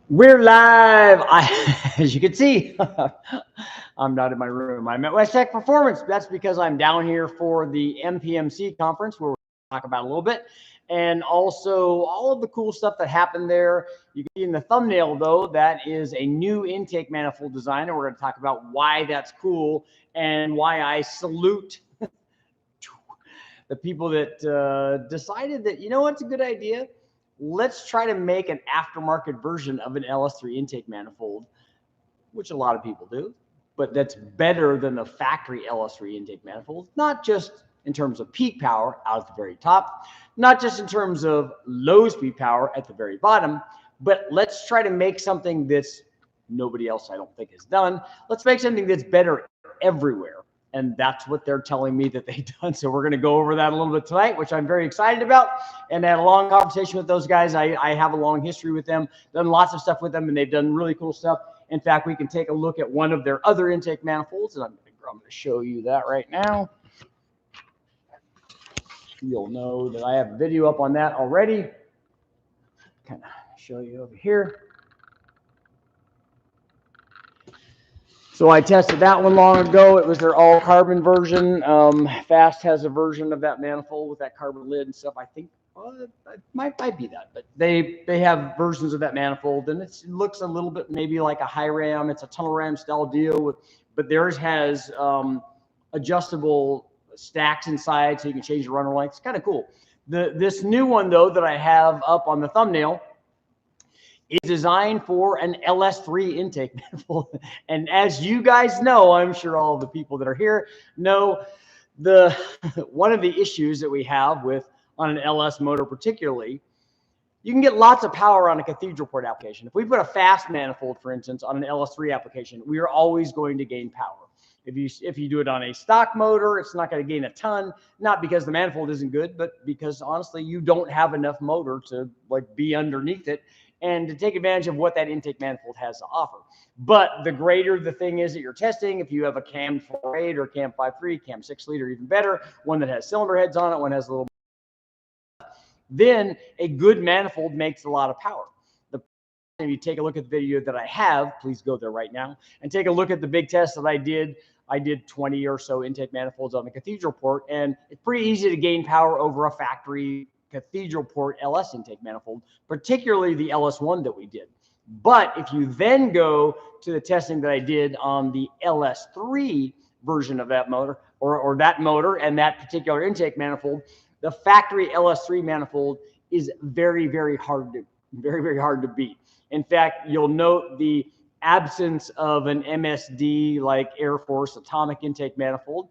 We're live. As you can see, I'm not in my room. I'm at West Tech Performance. That's because I'm down here for the MPMC conference where we'll talk about a little bit. And also all of the cool stuff that happened there. You can see in the thumbnail, though, that is a new intake manifold design. And we're going to talk about why that's cool and why I salute the people that decided that, you know what's a good idea? Let's try to make an aftermarket version of an LS3 intake manifold, which a lot of people do, but that's better than the factory LS3 intake manifold, not just in terms of peak power out at the very top, not just in terms of low speed power at the very bottom, but let's try to make something that's nobody else I don't think has done. Let's make something that's better everywhere. And that's what they're telling me that they've done. So we're going to go over that a little bit tonight, which I'm very excited about. And I had a long conversation with those guys. I have a long history with them, done lots of stuff with them, and they've done really cool stuff. In fact, we can take a look at one of their other intake manifolds, and I'm going to show you that right now. You'll know that I have a video up on that already. Kind of show you over here. So I tested that one long ago. It was their all carbon version. Fast has a version of that manifold with that carbon lid and stuff. I think it might be that, but they have versions of that manifold, and it looks a little bit maybe like a high ram. It's a tunnel ram style deal, but theirs has adjustable stacks inside, so you can change the runner length. It's kind of cool. This new one though that I have up on the thumbnail is designed for an LS3 intake manifold. And as you guys know, I'm sure all of the people that are here know, one of the issues that we have with on an LS motor particularly, you can get lots of power on a cathedral port application. If we put a fast manifold, for instance, on an LS3 application, we are always going to gain power. If you do it on a stock motor, it's not going to gain a ton, not because the manifold isn't good, but because honestly, you don't have enough motor to be underneath it and to take advantage of what that intake manifold has to offer. But the greater the thing is that you're testing, if you have a cam 4.8 or cam 5.3, cam 6 liter, even better, one that has cylinder heads on it, one has a little, then a good manifold makes a lot of power. If you take a look at the video that I have, please go there right now and take a look at the big test that I did. I did 20 or so intake manifolds on the cathedral port, and it's pretty easy to gain power over a factory cathedral port LS intake manifold, particularly the LS1 that we did. But if you then go to the testing that I did on the LS3 version of that motor, or that motor and that particular intake manifold, the factory LS3 manifold is very, very hard to beat. In fact, you'll note the absence of an MSD like Air Force atomic intake manifold,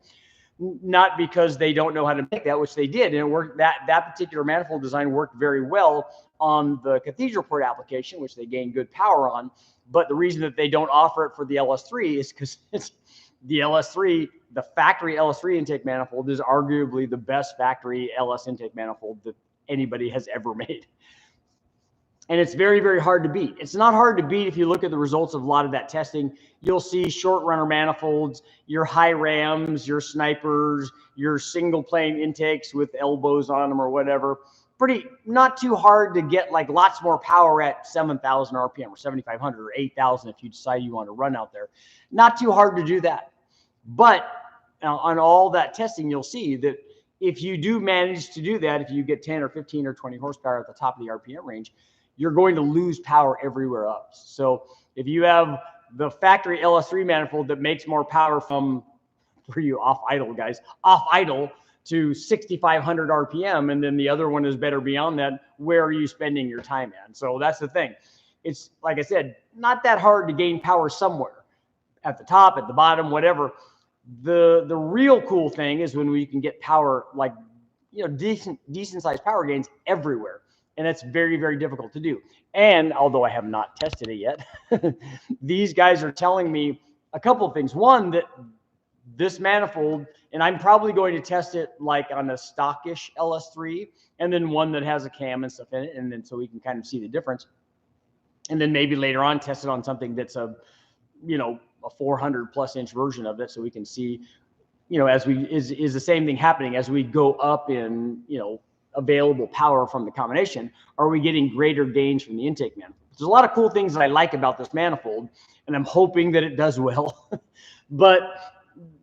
not because they don't know how to make that, which they did, and it worked. That particular manifold design worked very well on the cathedral port application, which they gained good power on. But the reason that they don't offer it for the LS3 is because it's the LS3, the factory LS3 intake manifold is arguably the best factory LS intake manifold that anybody has ever made. And it's very, very hard to beat. It's not hard to beat if you look at the results of a lot of that testing. You'll see short runner manifolds, your high rams, your snipers, your single plane intakes with elbows on them or whatever. Not too hard to get lots more power at 7,000 RPM or 7,500 or 8,000 if you decide you want to run out there. Not too hard to do that. But on all that testing, you'll see that if you do manage to do that, if you get 10 or 15 or 20 horsepower at the top of the RPM range, you're going to lose power everywhere else. So if you have the factory LS3 manifold that makes more power for you off idle guys, off idle to 6,500 RPM, and then the other one is better beyond that, where are you spending your time at? So that's the thing. It's, like I said, not that hard to gain power somewhere, at the top, at the bottom, whatever. The real cool thing is when we can get power, decent sized power gains everywhere. And it's very, very difficult to do. And although I have not tested it yet, these guys are telling me a couple of things. One, that this manifold, and I'm probably going to test it on a stockish LS3, and then one that has a cam and stuff in it, and then so we can kind of see the difference. And then maybe later on test it on something that's a 400 plus inch version of it, so we can see, is the same thing happening as we go up in, available power from the combination? Are we getting greater gains from the intake manifold? There's a lot of cool things that I like about this manifold, and I'm hoping that it does well. But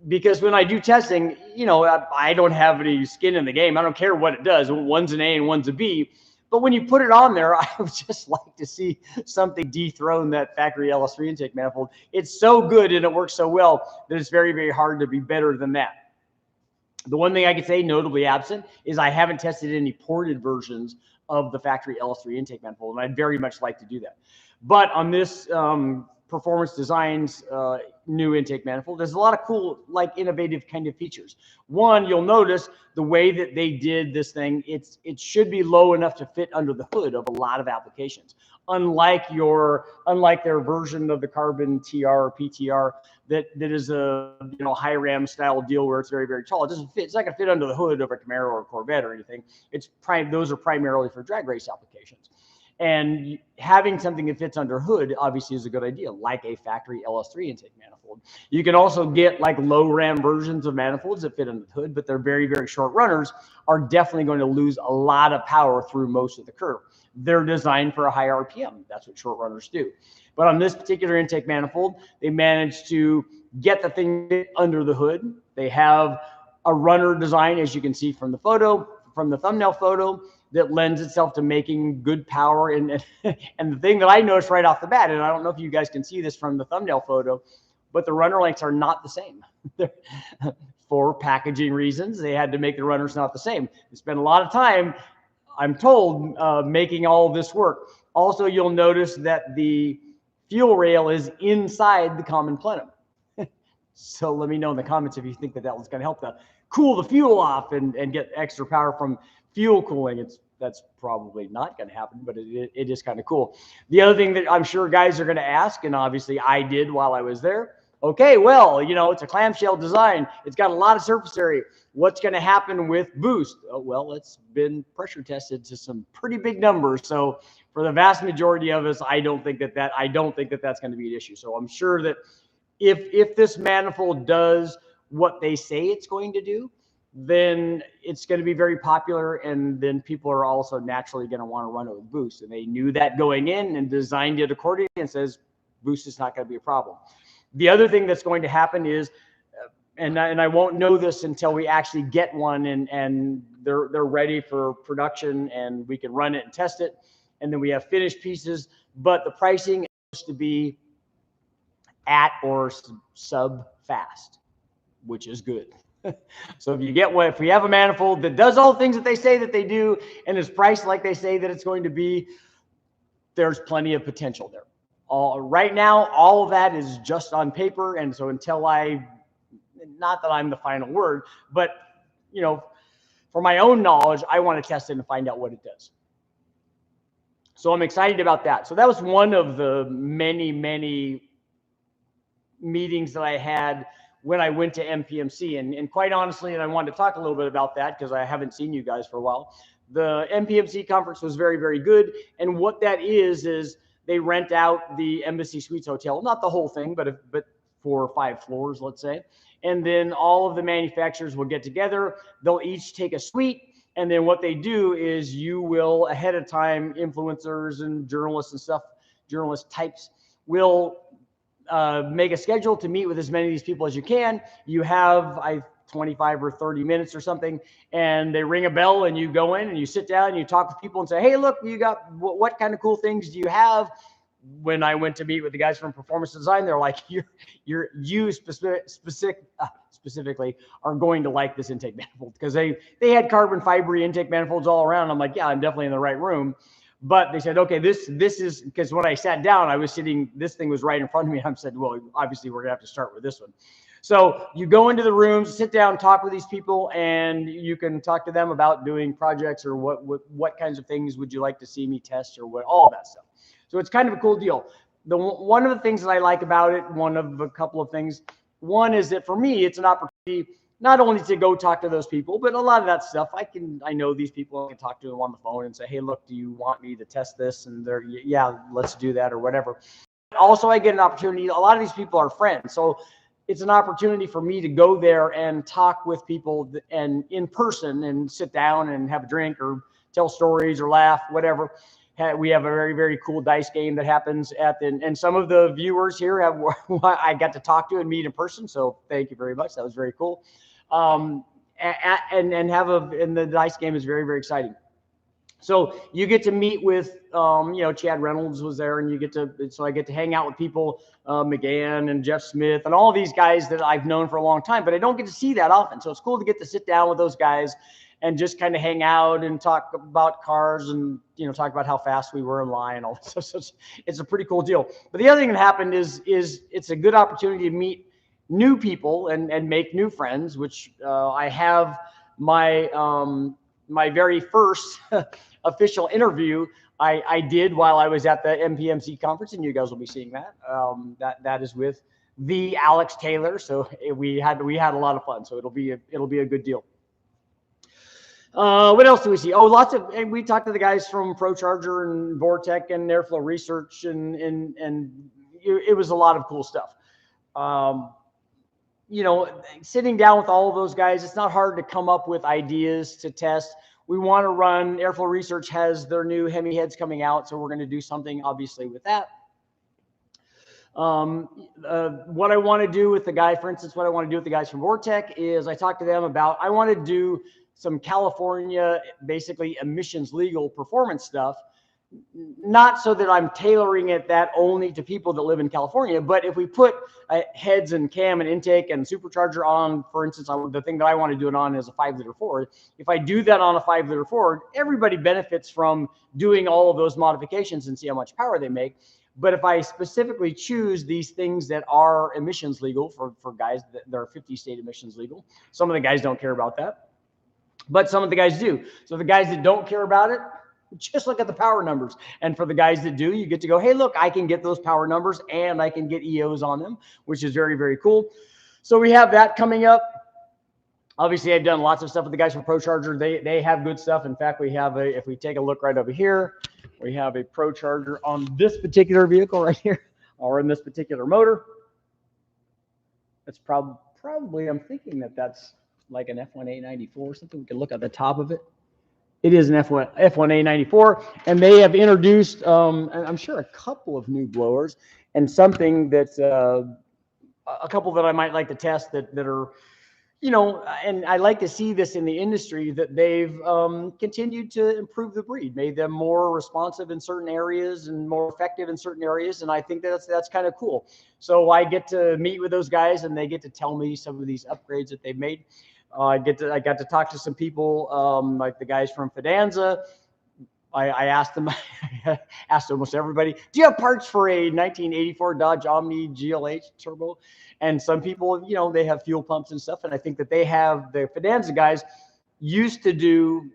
because when I do testing, you know, I don't have any skin in the game. I don't care what it does. One's an A and one's a B. But when you put it on there, I would just like to see something dethrone that factory LS3 intake manifold. It's so good and it works so well that it's very, very hard to be better than that. The one thing I could say notably absent is I haven't tested any ported versions of the factory LS3 intake manifold, and I'd very much like to do that. But on this Performance Designs new intake manifold, there's a lot of cool, like innovative kind of features. One, you'll notice the way that they did this thing, it should be low enough to fit under the hood of a lot of applications. Unlike their version of the Carbon TR or PTR that is a high ram style deal where it's very, very tall. It doesn't fit. It's not going to fit under the hood of a Camaro or a Corvette or anything. Those are primarily for drag race applications. And having something that fits under hood obviously is a good idea, like a factory LS3 intake manifold. You can also get like low ram versions of manifolds that fit under the hood, but they're very, very short runners, are definitely going to lose a lot of power through most of the curve. They're designed for a high RPM. That's what short runners do. But on this particular intake manifold, they managed to get the thing under the hood. They have a runner design, as you can see from the photo, from the thumbnail photo, that lends itself to making good power. And the thing that I noticed right off the bat, and I don't know if you guys can see this from the thumbnail photo, but the runner lengths are not the same. For packaging reasons, they had to make the runners not the same. They spent a lot of time, I'm told, making all of this work. Also, you'll notice that the fuel rail is inside the common plenum. So let me know in the comments if you think that was going to help to cool the fuel off and get extra power from fuel cooling. That's probably not going to happen, but it is kind of cool. The other thing that I'm sure guys are going to ask, and obviously I did while I was there, okay, well, it's a clamshell design. It's got a lot of surface area. What's going to happen with boost? Oh, well, it's been pressure tested to some pretty big numbers. So for the vast majority of us, I don't think that that's going to be an issue. So I'm sure that if this manifold does what they say it's going to do, then it's going to be very popular, and then people are also naturally going to want to run it with boost. And they knew that going in and designed it accordingly, and says boost is not going to be a problem. The other thing that's going to happen is, and I won't know this until we actually get one and they're ready for production and we can run it and test it, and then we have finished pieces. But the pricing is supposed to be at or sub fast, which is good. So if we have a manifold that does all the things that they say that they do and is priced like they say that it's going to be, there's plenty of potential there. Right now, all of that is just on paper. And so until not that I'm the final word, but for my own knowledge, I want to test it and find out what it does. So I'm excited about that. So that was one of the many, many meetings that I had when I went to MPMC. And quite honestly, and I wanted to talk a little bit about that because I haven't seen you guys for a while. The MPMC conference was very, very good. And what that is they rent out the Embassy Suites Hotel, not the whole thing, but 4 or 5 floors, let's say. And then all of the manufacturers will get together. They'll each take a suite. And then what they do is you will, ahead of time, influencers and journalists and stuff, journalist types will make a schedule to meet with as many of these people as you can. You have 25 or 30 minutes or something, and they ring a bell and you go in and you sit down and you talk with people and say, hey, look, you got what kind of cool things do you have? When I went to meet with the guys from Performance Design, they're like, you specifically are going to like this intake manifold, because they had carbon fiber intake manifolds all around. I'm like, yeah, I'm definitely in the right room. But they said, okay, this is, because when I sat down, I was sitting, this thing was right in front of me. I said, well, obviously we're gonna have to start with this one. So you go into the rooms, sit down, talk with these people, and you can talk to them about doing projects or what kinds of things would you like to see me test, or all of that stuff. So it's kind of a cool deal. One of the things that I like about it, one of a couple of things, one is that for me, it's an opportunity not only to go talk to those people, but a lot of that stuff, I know these people, I can talk to them on the phone and say, hey, look, do you want me to test this? And they're, yeah, let's do that, or whatever. Also, I get an opportunity, a lot of these people are friends. So it's an opportunity for me to go there and talk with people and in person and sit down and have a drink or tell stories or laugh, whatever. we have a very, very cool dice game that happens at the, and some of the viewers here have, I got to talk to and meet in person. So thank you very much. That was very cool. And the dice game is very, very exciting. So you get to meet with, Chad Reynolds was there, and so I get to hang out with people, McGann and Jeff Smith and all these guys that I've known for a long time, but I don't get to see that often. So it's cool to get to sit down with those guys and just kind of hang out and talk about cars and, talk about how fast we were in line and all this stuff. So it's a pretty cool deal. But the other thing that happened is it's a good opportunity to meet new people and make new friends, which I have my very first official interview I did while I was at the MPMC conference, and you guys will be seeing that. That is with the Alex Taylor. So we had a lot of fun. So it'll be a good deal. What else do we see? Oh, and we talked to the guys from ProCharger and Vortec and Airflow Research, and it was a lot of cool stuff. Sitting down with all of those guys, it's not hard to come up with ideas to test. We want to run, Airflow Research has their new Hemi heads coming out, so we're going to do something obviously with that. What I want to do with the guy, for instance, what I want to do with the guys from Vortec is I talked to them about, I want to do some California, basically emissions legal performance stuff, not so that I'm tailoring it that only to people that live in California, but if we put heads and cam and intake and supercharger on, for instance, the thing that I want to do it on is a 5-liter Ford. If I do that on a 5-liter Ford, everybody benefits from doing all of those modifications and see how much power they make. But if I specifically choose these things that are emissions legal for guys that are 50-state emissions legal, some of the guys don't care about that, but some of the guys do. So the guys that don't care about it, just look at the power numbers. And for the guys that do, you get to go, hey, look, I can get those power numbers and I can get EOs on them, which is very, very cool. So we have that coming up. Obviously, I've done lots of stuff with the guys from ProCharger. They have good stuff. In fact, we have if we take a look right over here, we have a ProCharger on this particular vehicle right here, or in this particular motor. That's probably, I'm thinking that's like an F1A94 or something. We can look at the top of it. It is an F1A94, and they have introduced, I'm sure, a couple of new blowers and something that's a couple that I might like to test that are, and I like to see this in the industry, that they've continued to improve the breed, made them more responsive in certain areas and more effective in certain areas, and I think that's kind of cool. So I get to meet with those guys, and they get to tell me some of these upgrades that they've made. I got to talk to some people, like the guys from Fidanza. I asked them, asked almost everybody, do you have parts for a 1984 Dodge Omni GLH turbo? And some people, they have fuel pumps and stuff. And I think that the Fidanza guys used to do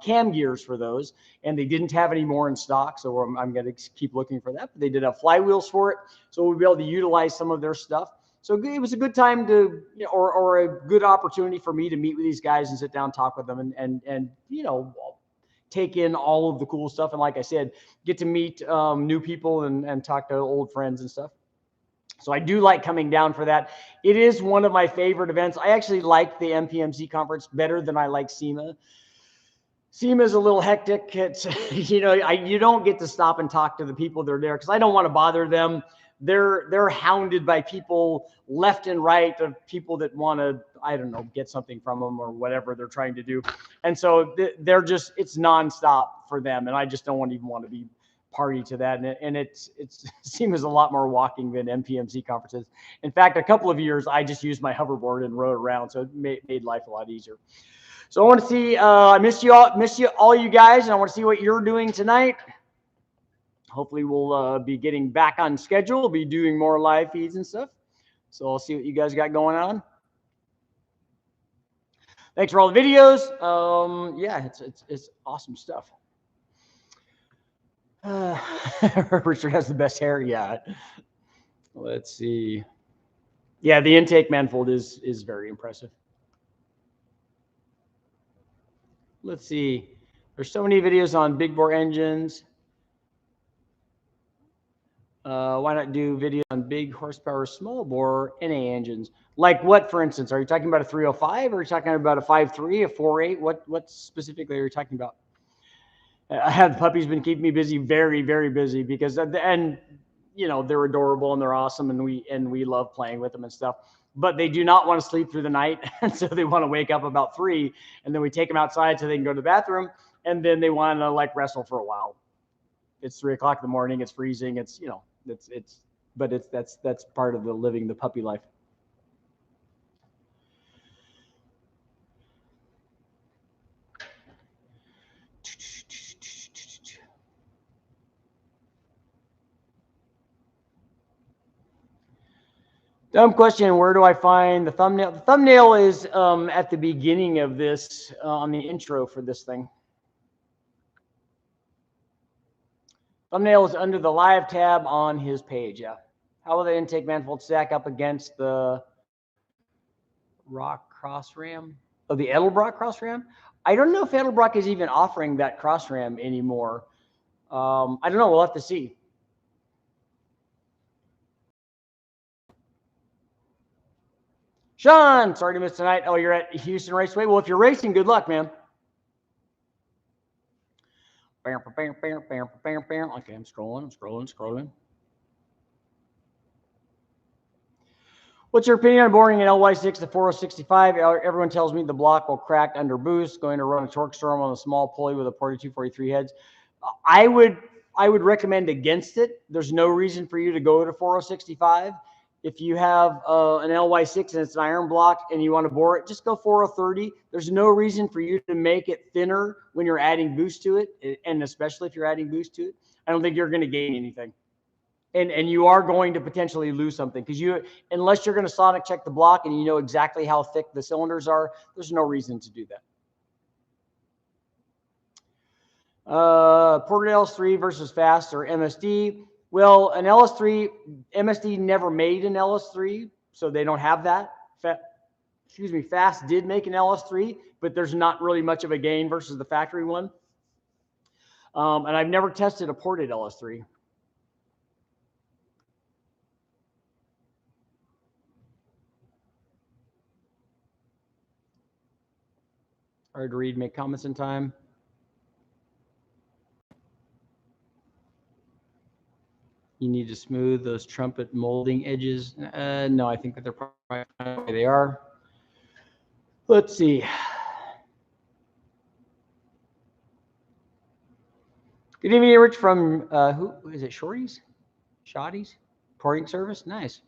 cam gears for those, and they didn't have any more in stock. So I'm going to keep looking for that. But they did have flywheels for it. So we'll be able to utilize some of their stuff. So it was a good time to, or a good opportunity for me to meet with these guys and sit down, talk with them, and take in all of the cool stuff. And like I said, get to meet new people and talk to old friends and stuff. So I do like coming down for that. It is one of my favorite events. I actually like the MPMC conference better than I like SEMA. SEMA is a little hectic. It's, you don't get to stop and talk to the people that are there because I don't want to bother them. They're hounded by people left and right, of people that want to, I don't know, get something from them or whatever they're trying to do. And so they're just, it's nonstop for them. And I just don't even want to be party to that. And it seems a lot more walking than MPMC conferences. In fact, a couple of years, I just used my hoverboard and rode around. So it made life a lot easier. So I want to see, I miss you all you guys. And I want to see what you're doing tonight. Hopefully we'll be getting back on schedule. We'll be doing more live feeds and stuff. So I'll see what you guys got going on. Thanks for all the videos. Yeah, it's awesome stuff. Richard has the best hair. Yeah. Let's see. Yeah, the intake manifold is very impressive. Let's see. There's so many videos on big bore engines. Why not do video on big horsepower, small bore NA engines? Like what, for instance? Are you talking about a 305 or are you talking about a 5.3, a 4.8? What specifically are you talking about? I have puppies been keeping me busy, very, very busy because, and you know, they're adorable and they're awesome and we love playing with them and stuff, but they do not want to sleep through the night. And so they want to wake up about 3 and then we take them outside so they can go to the bathroom and then they want to like wrestle for a while. It's 3 o'clock in the morning. It's freezing. It's, you know, but that's part of the living the puppy life. Dumb question. Where do I find the thumbnail? The thumbnail is at the beginning of this, on the intro for this thing. Thumbnail is under the live tab on his page. Yeah. How will the intake manifold stack up against the Rock cross ram? Oh, the Edelbrock cross ram? I don't know if Edelbrock is even offering that cross ram anymore. I don't know. We'll have to see. Sean, sorry to miss tonight. Oh, you're at Houston Raceway. Well, if you're racing, good luck, man. Okay, I'm scrolling. What's your opinion on boring an LY6 to 4065? Everyone tells me the block will crack under boost. Going to run a torque storm on a small pulley with a 42, 43 heads. I would recommend against it. There's no reason for you to go to 4065. If you have an LY6 and it's an iron block and you want to bore it, just go 4030. There's no reason for you to make it thinner when you're adding boost to it, and especially if you're adding boost to it. I don't think you're going to gain anything. And you are going to potentially lose something because unless you're going to sonic check the block and you know exactly how thick the cylinders are, there's no reason to do that. Ported LS3 versus fast or MSD. Well, an LS3, MSD never made an LS3, so they don't have that. Fast did make an LS3, but there's not really much of a gain versus the factory one. And I've never tested a ported LS3. Hard to read, make comments in time. You need to smooth those trumpet molding edges. No, I think that they're probably the way they are. Let's see. Good evening, Rich from who is it? Shorties? Shotties? Porting service? Nice.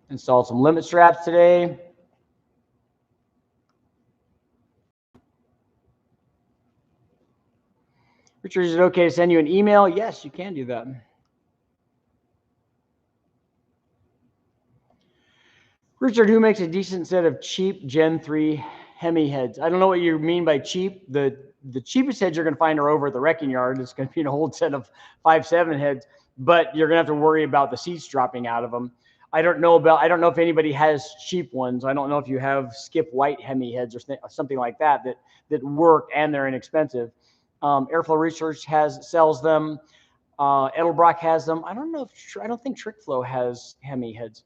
Installed some limit straps today. Richard, is it okay to send you an email? Yes, you can do that. Richard, who makes a decent set of cheap Gen 3 Hemi heads? I don't know what you mean by cheap. The cheapest heads you're going to find are over at the wrecking yard. It's going to be an old set of 5.7 heads, but you're going to have to worry about the seats dropping out of them. I don't know if anybody has cheap ones. I don't know if you have Skip White Hemi heads or something like that work and they're inexpensive. Airflow Research sells them. Edelbrock has them. I don't think TrickFlow has Hemi heads.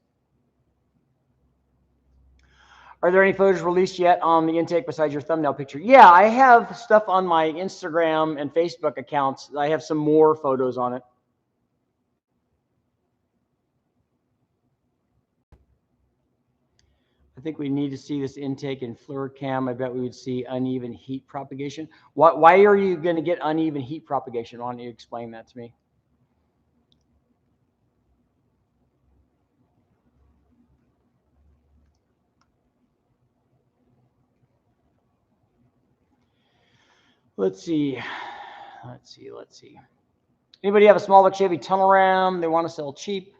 Are there any photos released yet on the intake besides your thumbnail picture? Yeah, I have stuff on my Instagram and Facebook accounts. I have some more photos on it. I think we need to see this intake in FluidCam. I bet we would see uneven heat propagation. Why are you going to get uneven heat propagation? Why don't you explain that to me? Let's see. Anybody have a small Chevy tunnel ram they want to sell cheap?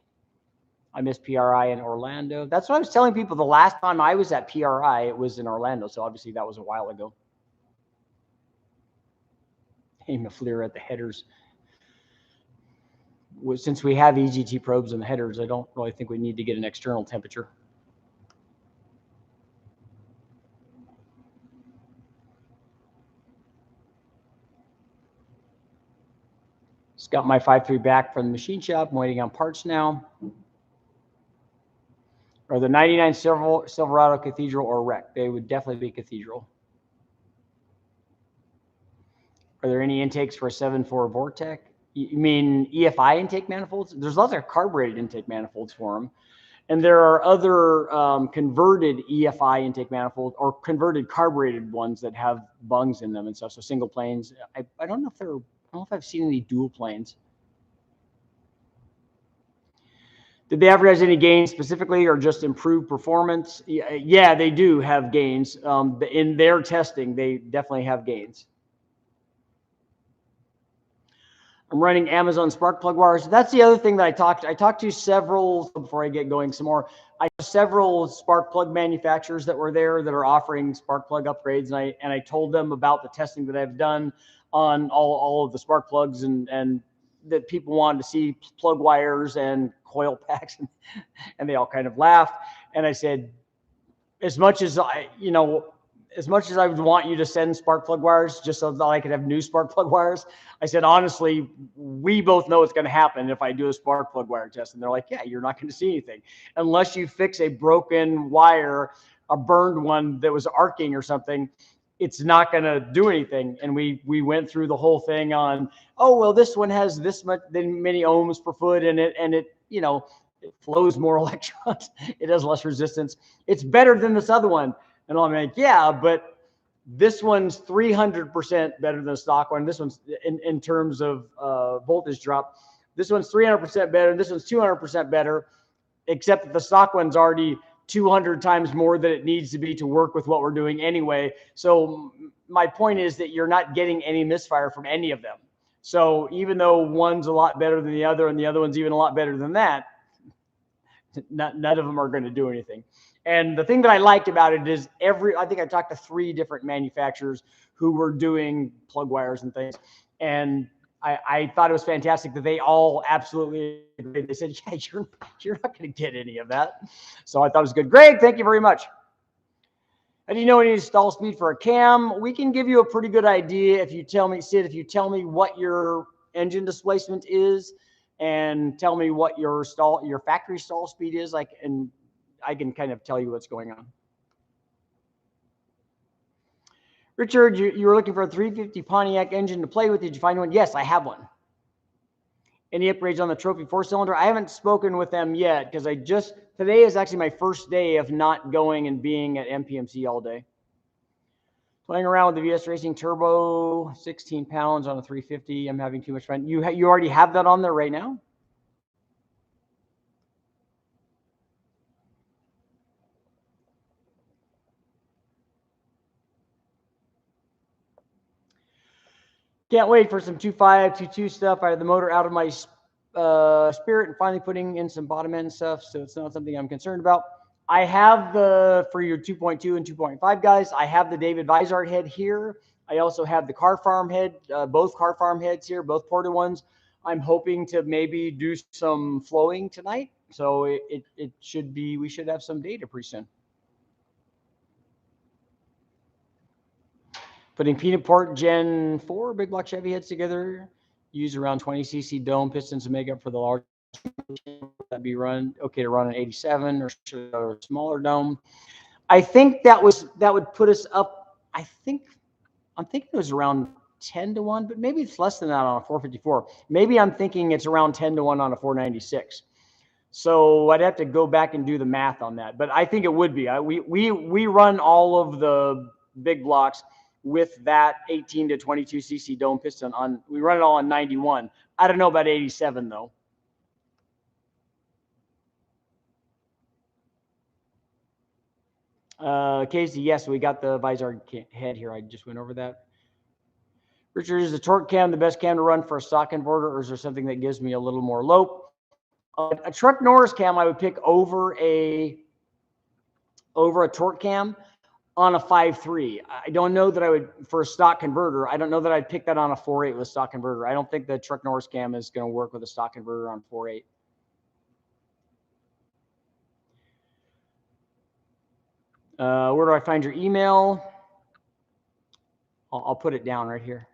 I miss PRI in Orlando. That's what I was telling people the last time I was at PRI. It was in Orlando, so obviously that was a while ago. Aim a FLIR at the headers. Since we have EGT probes in the headers, I don't really think we need to get an external temperature. Just got my 5.3 back from the machine shop. I'm waiting on parts now. Are the 99 Silverado Cathedral or wreck? They would definitely be Cathedral. Are there any intakes for a 7.4 Vortec? You mean EFI intake manifolds? There's lots of carbureted intake manifolds for them. And there are other converted EFI intake manifolds or converted carbureted ones that have bungs in them and stuff. So single planes. I don't know if they're, I don't know if I've seen any dual planes. Did they advertise any gains specifically or just improved performance? Yeah, they do have gains. In their testing, they definitely have gains. I'm running Amazon spark plug wires. That's the other thing that I talked to several, before I get going some more, several spark plug manufacturers that were there that are offering spark plug upgrades. And I told them about the testing that I've done on all of the spark plugs and that people wanted to see plug wires and coil packs. And they all kind of laughed. And I said, as much as I would want you to send spark plug wires just so that I could have new spark plug wires, I said, honestly, we both know it's going to happen if I do a spark plug wire test. And they're like, yeah, you're not going to see anything unless you fix a broken wire, a burned one that was arcing or something. It's not going to do anything. And we went through the whole thing on, oh, well, this one has this many ohms per foot in it. And it flows more electrons. It has less resistance. It's better than this other one. And I'm like, yeah, but this one's 300% better than the stock one. This one's in terms of voltage drop. This one's 300% better. This one's 200% better, except that the stock one's already 200 times more than it needs to be to work with what we're doing anyway. So my point is that you're not getting any misfire from any of them. So even though one's a lot better than the other and the other one's even a lot better than that, none of them are going to do anything. And the thing that I liked about it is I think I talked to 3 different manufacturers who were doing plug wires and things. And I thought it was fantastic that they all absolutely agreed. They said, yeah, you're not going to get any of that. So I thought it was good. Greg, thank you very much. How do you know any stall speed for a cam? We can give you a pretty good idea if you tell me, Sid, if you tell me what your engine displacement is and tell me what your factory stall speed is, and I can kind of tell you what's going on. Richard, you were looking for a 350 Pontiac engine to play with. Did you find one? Yes, I have one. Any upgrades on the Trophy 4-cylinder? I haven't spoken with them yet because today is actually my first day of not going and being at MPMC all day. Playing around with the VS Racing Turbo, 16 pounds on a 350. I'm having too much fun. You already have that on there right now? Can't wait for some 2.5, 2.2 stuff. I had the motor out of my Spirit and finally putting in some bottom end stuff, so it's not something I'm concerned about. I have for your 2.2 and 2.5 guys, I have the David Vizard head here. I also have the Car Farm head, both Car Farm heads here, both ported ones. I'm hoping to maybe do some flowing tonight, so it should be, we should have some data pretty soon. Putting Peanut Port Gen 4 big block Chevy heads together, use around 20 cc dome pistons to make up for the large. That'd be okay to run an 87 or a smaller dome. I think that would put us up. I'm thinking it was around 10 to 1, but maybe it's less than that on a 454. Maybe I'm thinking it's around 10 to 1 on a 496. So I'd have to go back and do the math on that, but I think it would be. We run all of the big blocks with that 18 to 22 cc dome piston on. We run it all on 91. I don't know about 87 though. Casey, yes, we got the Vizard head here. I just went over that. Richard, is the torque cam the best cam to run for a stock converter, or is there something that gives me a little more lope? A Truck Norris cam I would pick over a torque cam on a 5.3. I don't know that I would, for a stock converter, I don't know that I'd pick that on a 4.8 with a stock converter. I don't think the Truck Norris cam is going to work with a stock converter on 4.8. Where do I find your email? I'll put it down right here.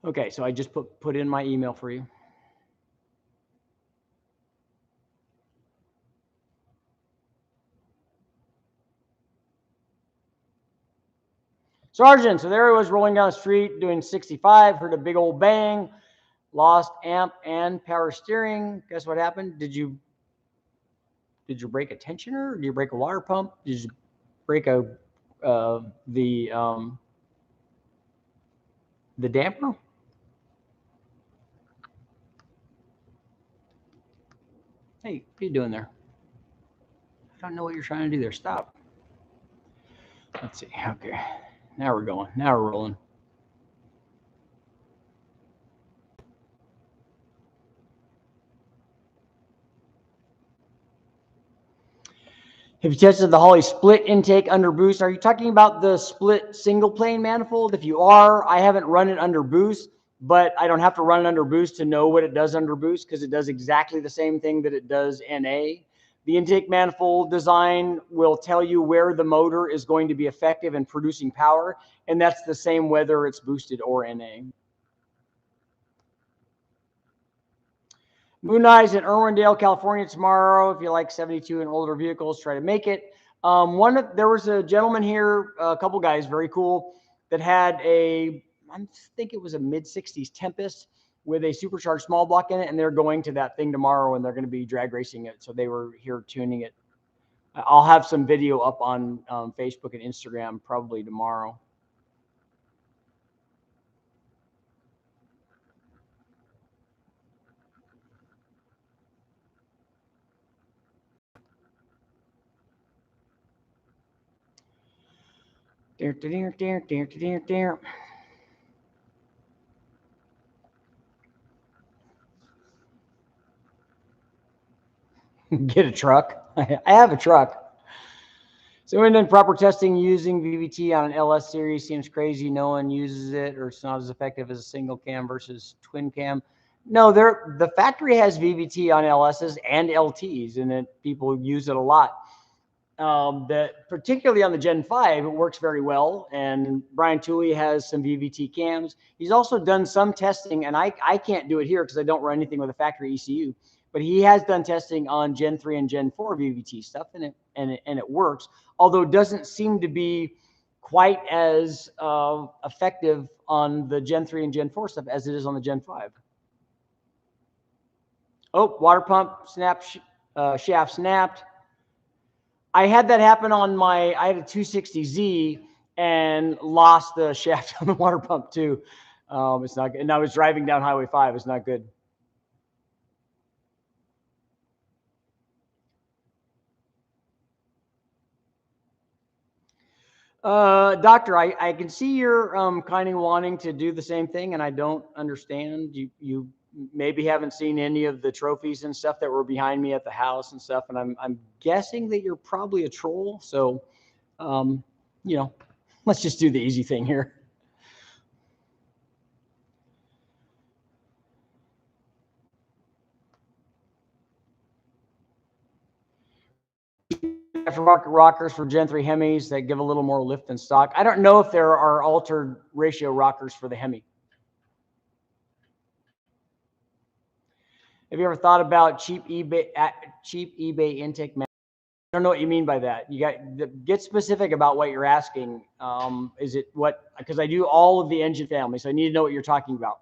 Okay, so I just put in my email for you. Sergeant, so there he was rolling down the street doing 65, heard a big old bang, lost amp and power steering. Guess what happened? Did you break a tensioner? Did you break a water pump? Did you break the damper? Hey, what are you doing there? I don't know what you're trying to do there. Stop. Let's see. Okay. Now we're going. Now we're rolling. Have you tested the Holley split intake under boost? Are you talking about the split single plane manifold? If you are, I haven't run it under boost, but I don't have to run it under boost to know what it does under boost because it does exactly the same thing that it does NA. The intake manifold design will tell you where the motor is going to be effective in producing power, and that's the same whether it's boosted or NA. Moon Eyes in Irwindale, California tomorrow. If you like 72 and older vehicles, try to make it. There was a gentleman here, a couple guys, very cool, that had I think it was a mid-60s Tempest with a supercharged small block in it, and they're going to that thing tomorrow, and they're going to be drag racing it. So they were here tuning it. I'll have some video up on Facebook and Instagram probably tomorrow. Get a truck. I have a truck. So when done proper testing using VVT on an LS series seems crazy. No one uses it, or it's not as effective as a single cam versus twin cam. No, the factory has VVT on LSs and LTs, and people use it a lot. That particularly on the Gen 5, it works very well. And Brian Tooley has some VVT cams. He's also done some testing, and I can't do it here because I don't run anything with a factory ECU. But he has done testing on Gen 3 and Gen 4 VVT stuff, and it works. Although it doesn't seem to be quite as effective on the Gen 3 and Gen 4 stuff as it is on the Gen 5. Oh, water pump shaft snapped. I had that happen on I had a 260Z and lost the shaft on the water pump too. It's not good. And I was driving down Highway 5. It's not good. Doctor, I can see you're kind of wanting to do the same thing, and I don't understand. You maybe haven't seen any of the trophies and stuff that were behind me at the house and stuff, and I'm guessing that you're probably a troll. So, let's just do the easy thing here. Aftermarket rockers for Gen 3 Hemis that give a little more lift than stock. I don't know if there are altered ratio rockers for the Hemi. Have you ever thought about cheap eBay intake? I don't know what you mean by that. You get specific about what you're asking. Is it what? Because I do all of the engine family, so I need to know what you're talking about.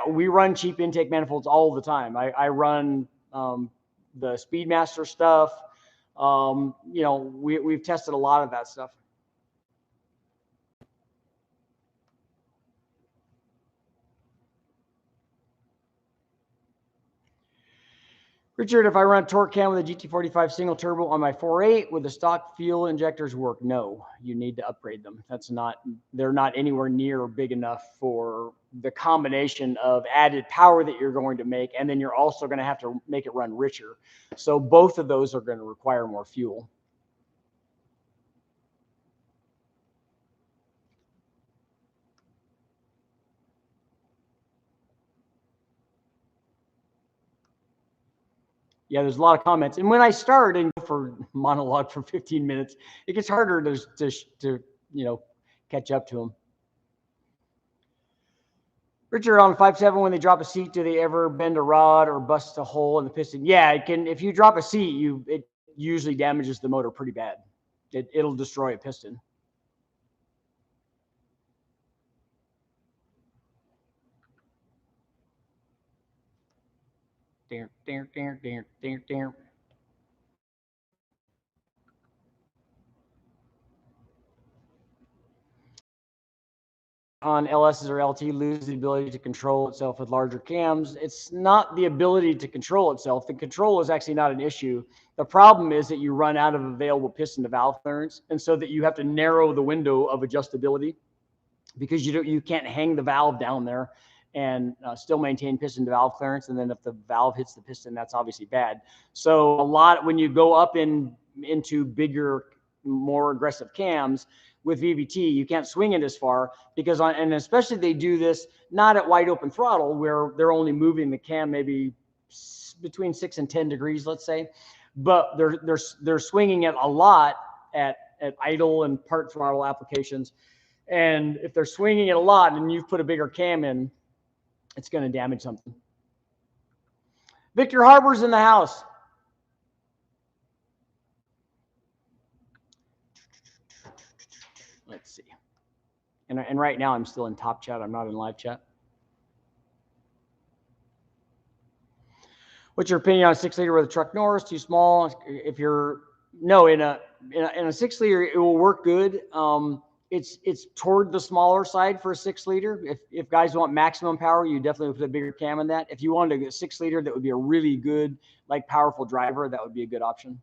We run cheap intake manifolds all the time. I run the Speedmaster stuff. We've tested a lot of that stuff. Richard, if I run a torque cam with a GT45 single turbo on my 4.8, would the stock fuel injectors work? No, you need to upgrade them. They're not anywhere near big enough for the combination of added power that you're going to make, and then you're also going to have to make it run richer. So both of those are going to require more fuel. Yeah, there's a lot of comments. And when I start and go for monologue for 15 minutes, it gets harder to catch up to them. Richard, on 5.7, when they drop a seat, do they ever bend a rod or bust a hole in the piston? Yeah, it can. If you drop a seat, it usually damages the motor pretty bad. It'll destroy a piston. On LSs or LT lose the ability to control itself with larger cams. It's not the ability to control itself. The control is actually not an issue. The problem is that you run out of available piston to valve clearance, and so that you have to narrow the window of adjustability because you can't hang the valve down there and still maintain piston to valve clearance. And then if the valve hits the piston, that's obviously bad. So a lot when you go up into bigger, more aggressive cams with VVT, you can't swing it as far because and especially they do this not at wide open throttle where they're only moving the cam maybe between 6 and 10 degrees, let's say, but they're swinging it a lot at idle and part throttle applications. And if they're swinging it a lot and you've put a bigger cam in, it's going to damage something. Victor Harbor's in the house. Let's see. And right now I'm still in top chat. I'm not in live chat. What's your opinion on a 6-liter with a truck Norris? Too small? If you're in a 6-liter, it will work good. It's toward the smaller side for a 6-liter. If guys want maximum power, you definitely put a bigger cam in that. If you wanted a 6-liter that would be a really good, like powerful driver, that would be a good option.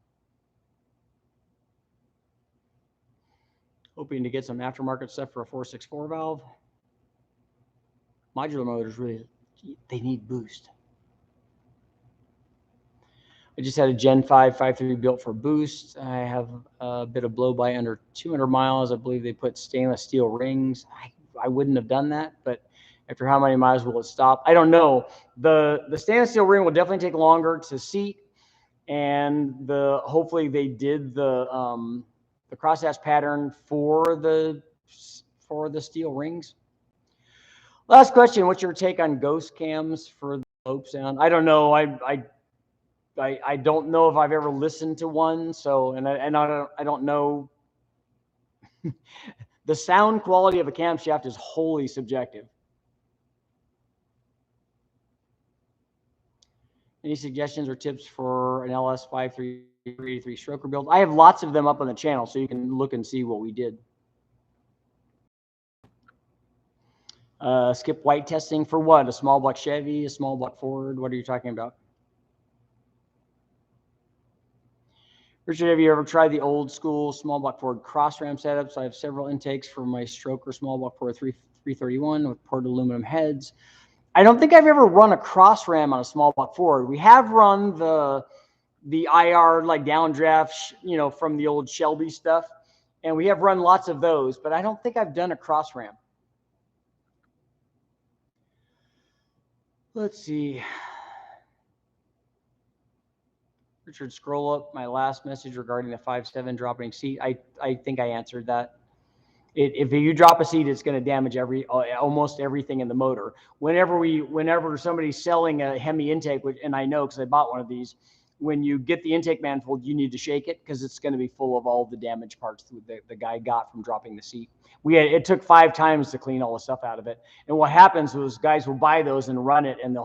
Hoping to get some aftermarket stuff for a 464 valve. Modular motors really, they need boost. I just had a Gen 5 5.3 built for boost. I have a bit of blow by under 200 miles. I believe they put stainless steel rings. I wouldn't have done that, but after how many miles will it stop? I don't know. The stainless steel ring will definitely take longer to seat, and hopefully they did the crosshatch pattern for the steel rings. Last question: what's your take on ghost cams for the lope sound? I don't know. I don't know if I've ever listened to one, so I don't know. The sound quality of a camshaft is wholly subjective. Any suggestions or tips for an LS5 383 stroker build? I have lots of them up on the channel, so you can look and see what we did. Skip white testing for what? A small block Chevy, a small block Ford? What are you talking about? Richard, have you ever tried the old school small block Ford cross ram setups? I have several intakes for my stroker small block Ford 331 with poured aluminum heads. I don't think I've ever run a cross ram on a small block Ford. We have run the IR like downdraft, from the old Shelby stuff, and we have run lots of those, but I don't think I've done a cross ram. Let's see. Richard, scroll up my last message regarding the 5.7 dropping seat. I think I answered that. If you drop a seat, it's going to damage almost everything in the motor. Whenever somebody's selling a Hemi intake, and I know because I bought one of these, when you get the intake manifold, you need to shake it because it's going to be full of all the damaged parts that the guy got from dropping the seat. It took 5 times to clean all the stuff out of it. And what happens was guys will buy those and run it, and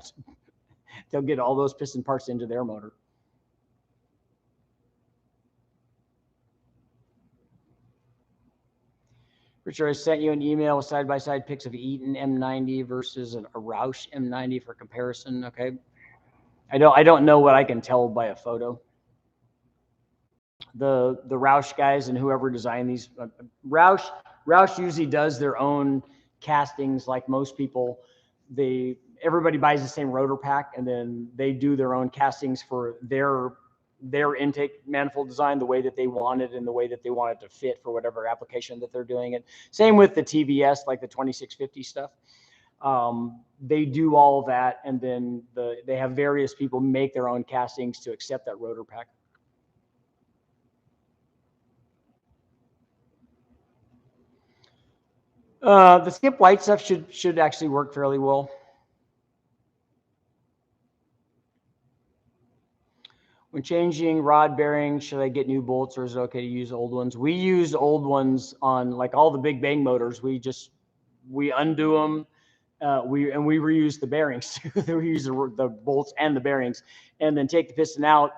they'll get all those piston parts into their motor. Richard, I sent you an email with side-by-side pics of Eaton M90 versus a Roush M90 for comparison. Okay. I don't know what I can tell by a photo. The Roush guys and whoever designed these, Roush usually does their own castings like most people. Everybody buys the same rotor pack, and then they do their own castings for their intake manifold design the way that they want it and the way that they want it to fit for whatever application that they're doing it. Same with the TVS, like the 2650 stuff. They do all that, and then they have various people make their own castings to accept that rotor pack. The skip white stuff should actually work fairly well. When changing rod bearings, should I get new bolts or is it okay to use old ones? We use old ones on like all the big bang motors. We undo them, We reuse the bearings. We reuse the bolts and the bearings, and then take the piston out,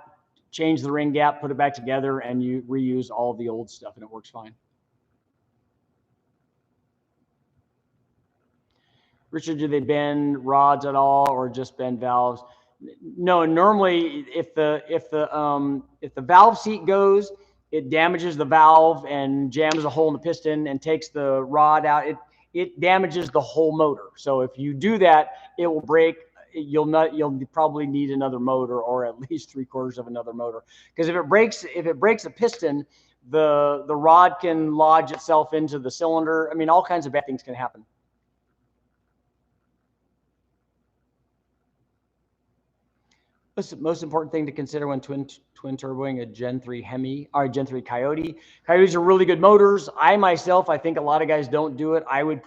change the ring gap, put it back together, and you reuse all the old stuff, and it works fine. Richard, do they bend rods at all, or just bend valves? No, normally if the valve seat goes, it damages the valve and jams a hole in the piston and takes the rod out. It damages the whole motor. So if you do that, it will break. You'll probably need another motor, or at least 3/4 of another motor. Because if it breaks a piston, the rod can lodge itself into the cylinder. I mean, all kinds of bad things can happen. Most important thing to consider when twin turboing a Gen 3 Hemi or Gen 3 Coyote. Coyotes are really good motors. I think a lot of guys don't do it. I would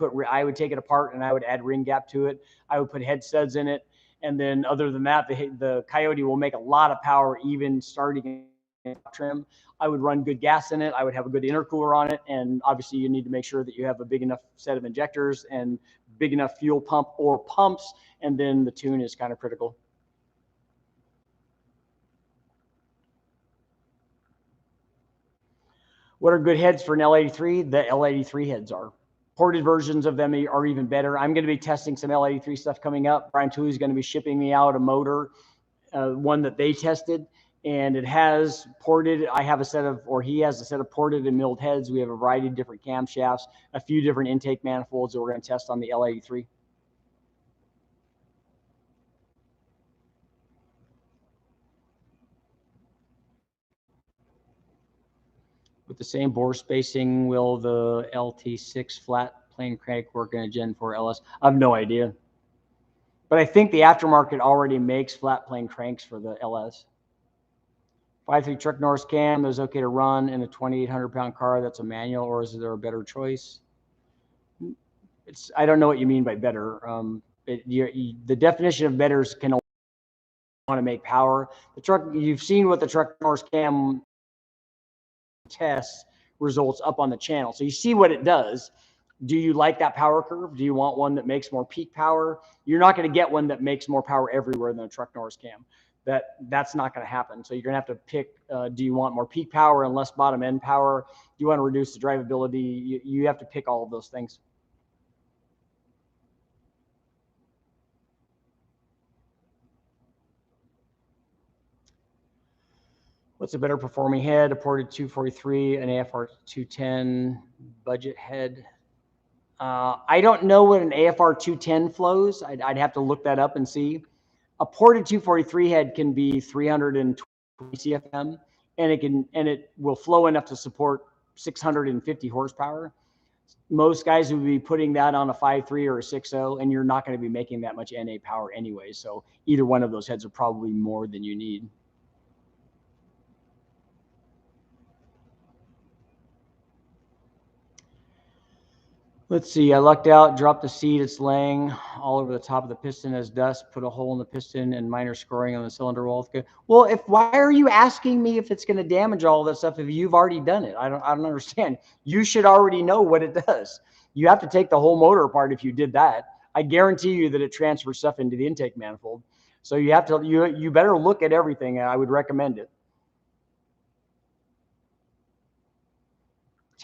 take it apart and I would add ring gap to it. I would put head studs in it, and then other than that, the Coyote will make a lot of power even starting in trim. I would run good gas in it. I would have a good intercooler on it, and obviously you need to make sure that you have a big enough set of injectors and big enough fuel pump or pumps, and then the tune is kind of critical. What are good heads for an L83? The L83 heads are. Ported versions of them are even better. I'm going to be testing some L83 stuff coming up. Brian Tooley is going to be shipping me out a motor, one that they tested, and it has ported. He has a set of ported and milled heads. We have a variety of different camshafts, a few different intake manifolds that we're going to test on the L83. With the same bore spacing, will the LT6 flat plane crank work in a Gen 4 LS? I have no idea. But I think the aftermarket already makes flat plane cranks for the LS. 5.3 truck Norris cam is okay to run in a 2,800 pound car that's a manual, or is there a better choice? I don't know what you mean by better. The definition of better is can only want to make power. You've seen what the truck Norris cam test results up on the channel. So you see what it does. Do you like that power curve? Do you want one that makes more peak power? You're not going to get one that makes more power everywhere than a truck Norris cam. That's not going to happen. So you're going to have to pick, do you want more peak power and less bottom end power? Do you want to reduce the drivability? You have to pick all of those things. What's a better performing head? A ported 243, an AFR 210 budget head? I don't know what an AFR 210 flows. I'd have to look that up and see. A ported 243 head can be 320 CFM, and it will flow enough to support 650 horsepower. Most guys would be putting that on a 5.3 or a 6.0, and you're not going to be making that much NA power anyway. So either one of those heads are probably more than you need. Let's see, I lucked out, dropped the seat. It's laying all over the top of the piston as dust, put a hole in the piston and minor scoring on the cylinder wall. Well, why are you asking me if it's going to damage all that stuff if you've already done it? I don't understand. You should already know what it does. You have to take the whole motor apart if you did that. I guarantee you that it transfers stuff into the intake manifold. So you better look at everything. I would recommend it.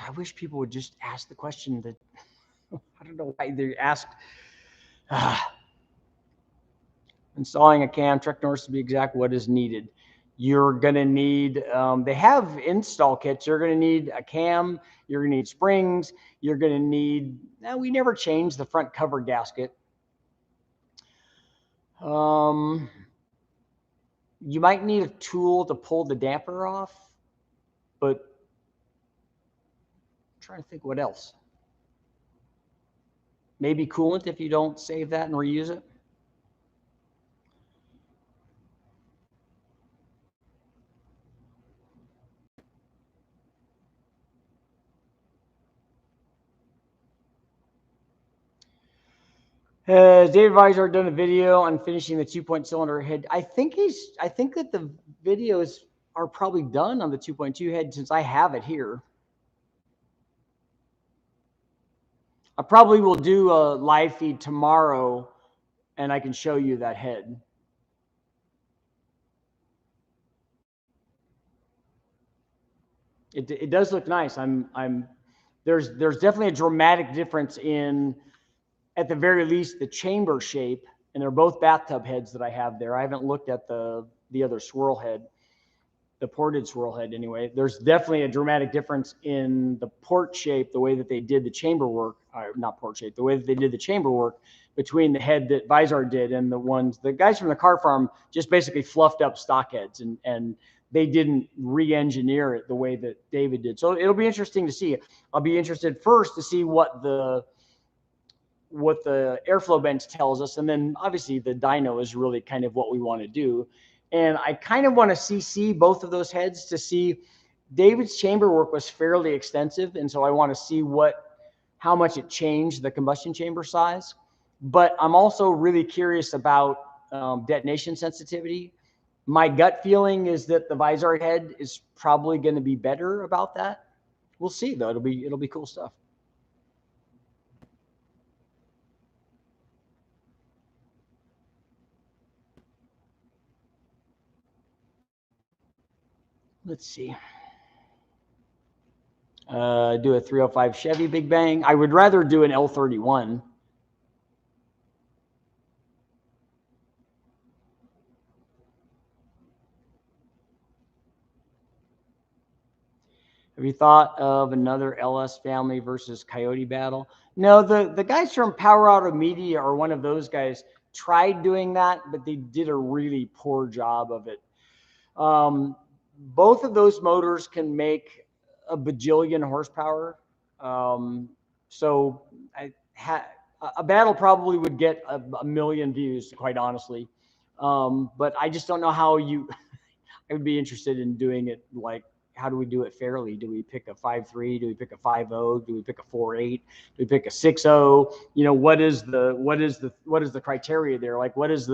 I wish people would just ask the question that I don't know why they asked. Installing a cam, truck Norris to be exact, what is needed? You're going to need, they have install kits. You're going to need a cam. You're going to need springs. You're going to need, we never changed the front cover gasket. You might need a tool to pull the damper off, but I'm trying to think what else. Maybe coolant if you don't save that and reuse it. David Visor done a video on finishing the 2-point cylinder head. I think that the videos are probably done on the 2.2 head since I have it here. I probably will do a live feed tomorrow, and I can show you that head. It does look nice. There's definitely a dramatic difference in, at the very least, the chamber shape, and they're both bathtub heads that I have there. I haven't looked at the other swirl head, the ported swirl head anyway. There's definitely a dramatic difference in the port shape, the way that they did the chamber work, not port shape, the way that they did the chamber work between the head that Vizar did and the guys from the car farm just basically fluffed up stock heads, and they didn't re-engineer it the way that David did. So it'll be interesting to see. I'll be interested first to see what the airflow bench tells us, and then obviously the dyno is really kind of what we want to do. And I kind of want to CC both of those heads to see. David's chamber work was fairly extensive, and so I want to see how much it changed the combustion chamber size. But I'm also really curious about detonation sensitivity. My gut feeling is that the Vizar head is probably going to be better about that. We'll see though. It'll be cool stuff. Let's see. Do a 305 Chevy Big Bang. I would rather do an L31. Have you thought of another LS family versus Coyote battle? No, the guys from Power Auto Media are one of those guys. Tried doing that, but they did a really poor job of it. Both of those motors can make a bajillion horsepower. So a battle probably would get a million views, quite honestly. But I just don't know how I would be interested in doing it. Like, how do we do it fairly? Do we pick a 5.3? Do we pick a 5.0? Do we pick a 4.8? Do we pick a 6.0? You know, what is the criteria there? Like, one of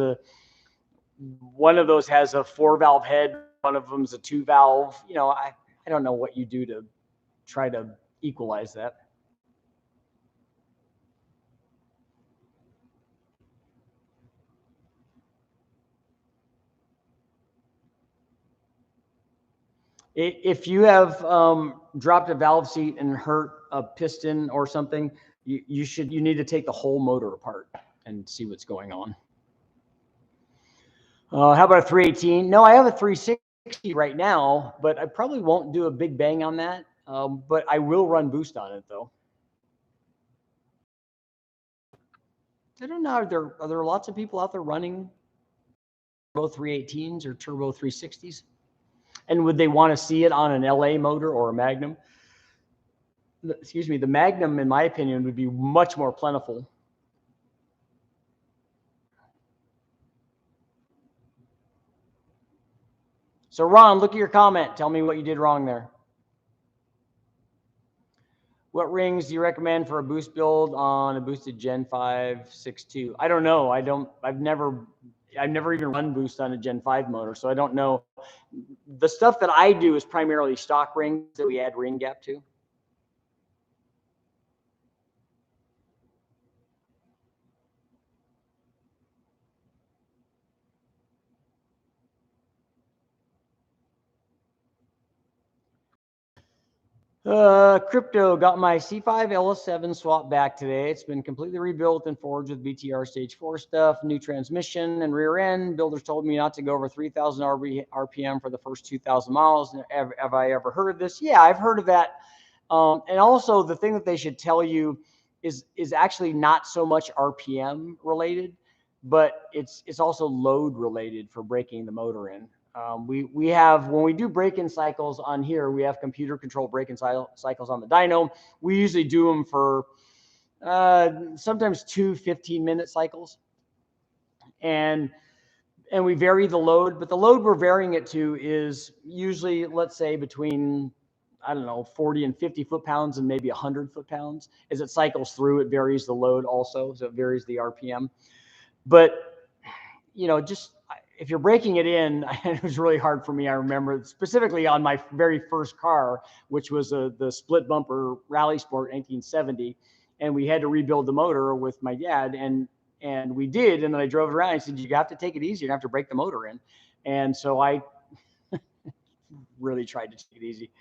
those has a 4-valve head, one of them's a 2-valve. You know, I don't know what you do to try to equalize that. If you have dropped a valve seat and hurt a piston or something, you need to take the whole motor apart and see what's going on. How about a 318? No, I have a 360 right now, but I probably won't do a big bang on that. But I will run boost on it though. I don't know. Are there lots of people out there running turbo 318s or turbo 360s? And would they want to see it on an LA motor or a Magnum? Excuse me, the Magnum, in my opinion, would be much more plentiful. So Ron, look at your comment. Tell me what you did wrong there. What rings do you recommend for a boost build on a boosted Gen 5 6.2? I don't know. I've never even run boost on a Gen 5 motor, so I don't know. The stuff that I do is primarily stock rings that we add ring gap to. Crypto got my C5 LS7 swap back today. It's been completely rebuilt and forged with BTR stage 4 stuff, new transmission and rear end. Builders told me not to go over 3,000 RPM for the first 2,000 miles. Have I ever heard of this? Yeah, I've heard of that. And also the thing that they should tell you is actually not so much RPM related, but it's also load related for breaking the motor in. We have, when we do break-in cycles on here, we have computer controlled break-in cycles on the dyno. We usually do them for sometimes 2 15-minute cycles. And we vary the load, but the load we're varying it to is usually, let's say, between, I don't know, 40 and 50 foot-pounds and maybe 100 foot-pounds. As it cycles through, it varies the load also, so it varies the RPM. But, you know, just if you're breaking it in, it was really hard for me. I remember specifically on my very first car, which was the split bumper Rally Sport 1970. and we had to rebuild the motor with my dad, and we did. And then I drove it around. I said, you have to take it easy. You have to break the motor in. And so I really tried to take it easy.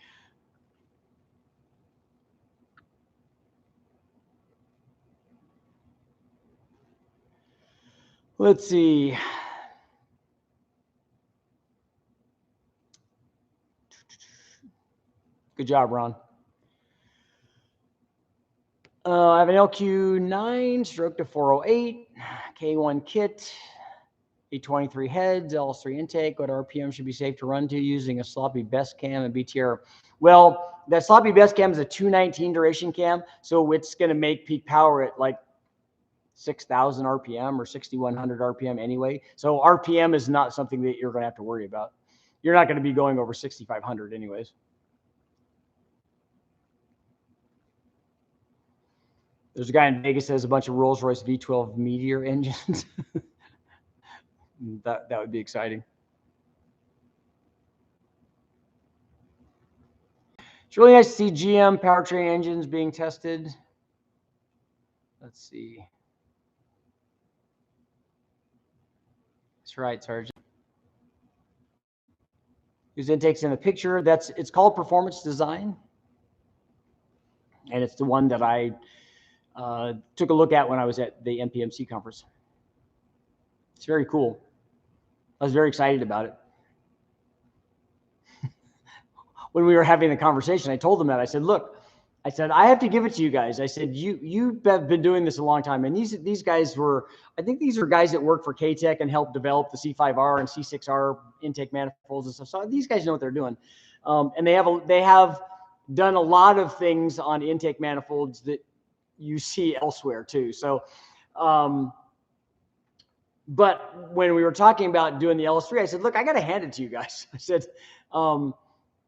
Let's see. Good job, Ron. I have an LQ9 stroke to 408, K1 kit, 823 heads, LS3 intake. What RPM should be safe to run to using a sloppy best cam and BTR? Well, that sloppy best cam is a 219 duration cam, so it's going to make peak power at like 6,000 RPM or 6,100 RPM anyway. So RPM is not something that you're going to have to worry about. You're not going to be going over 6,500 anyways. There's a guy in Vegas that has a bunch of Rolls-Royce V12 Meteor engines. that would be exciting. It's really nice to see GM powertrain engines being tested. Let's see. That's right, Sergeant. Whose intake's in the picture. It's called Performance Design. And it's the one that I took a look at when I was at the MPMC conference. It's very cool. I was very excited about it. When we were having the conversation, I told them that. I said, look, I said, I have to give it to you guys. I said, you have been doing this a long time. And these guys were, I think these are guys that work for K-Tech and helped develop the C5R and C6R intake manifolds and stuff. So these guys know what they're doing. And they have done a lot of things on intake manifolds that you see elsewhere too. So, but when we were talking about doing the LS3, I said, look, I got to hand it to you guys. I said,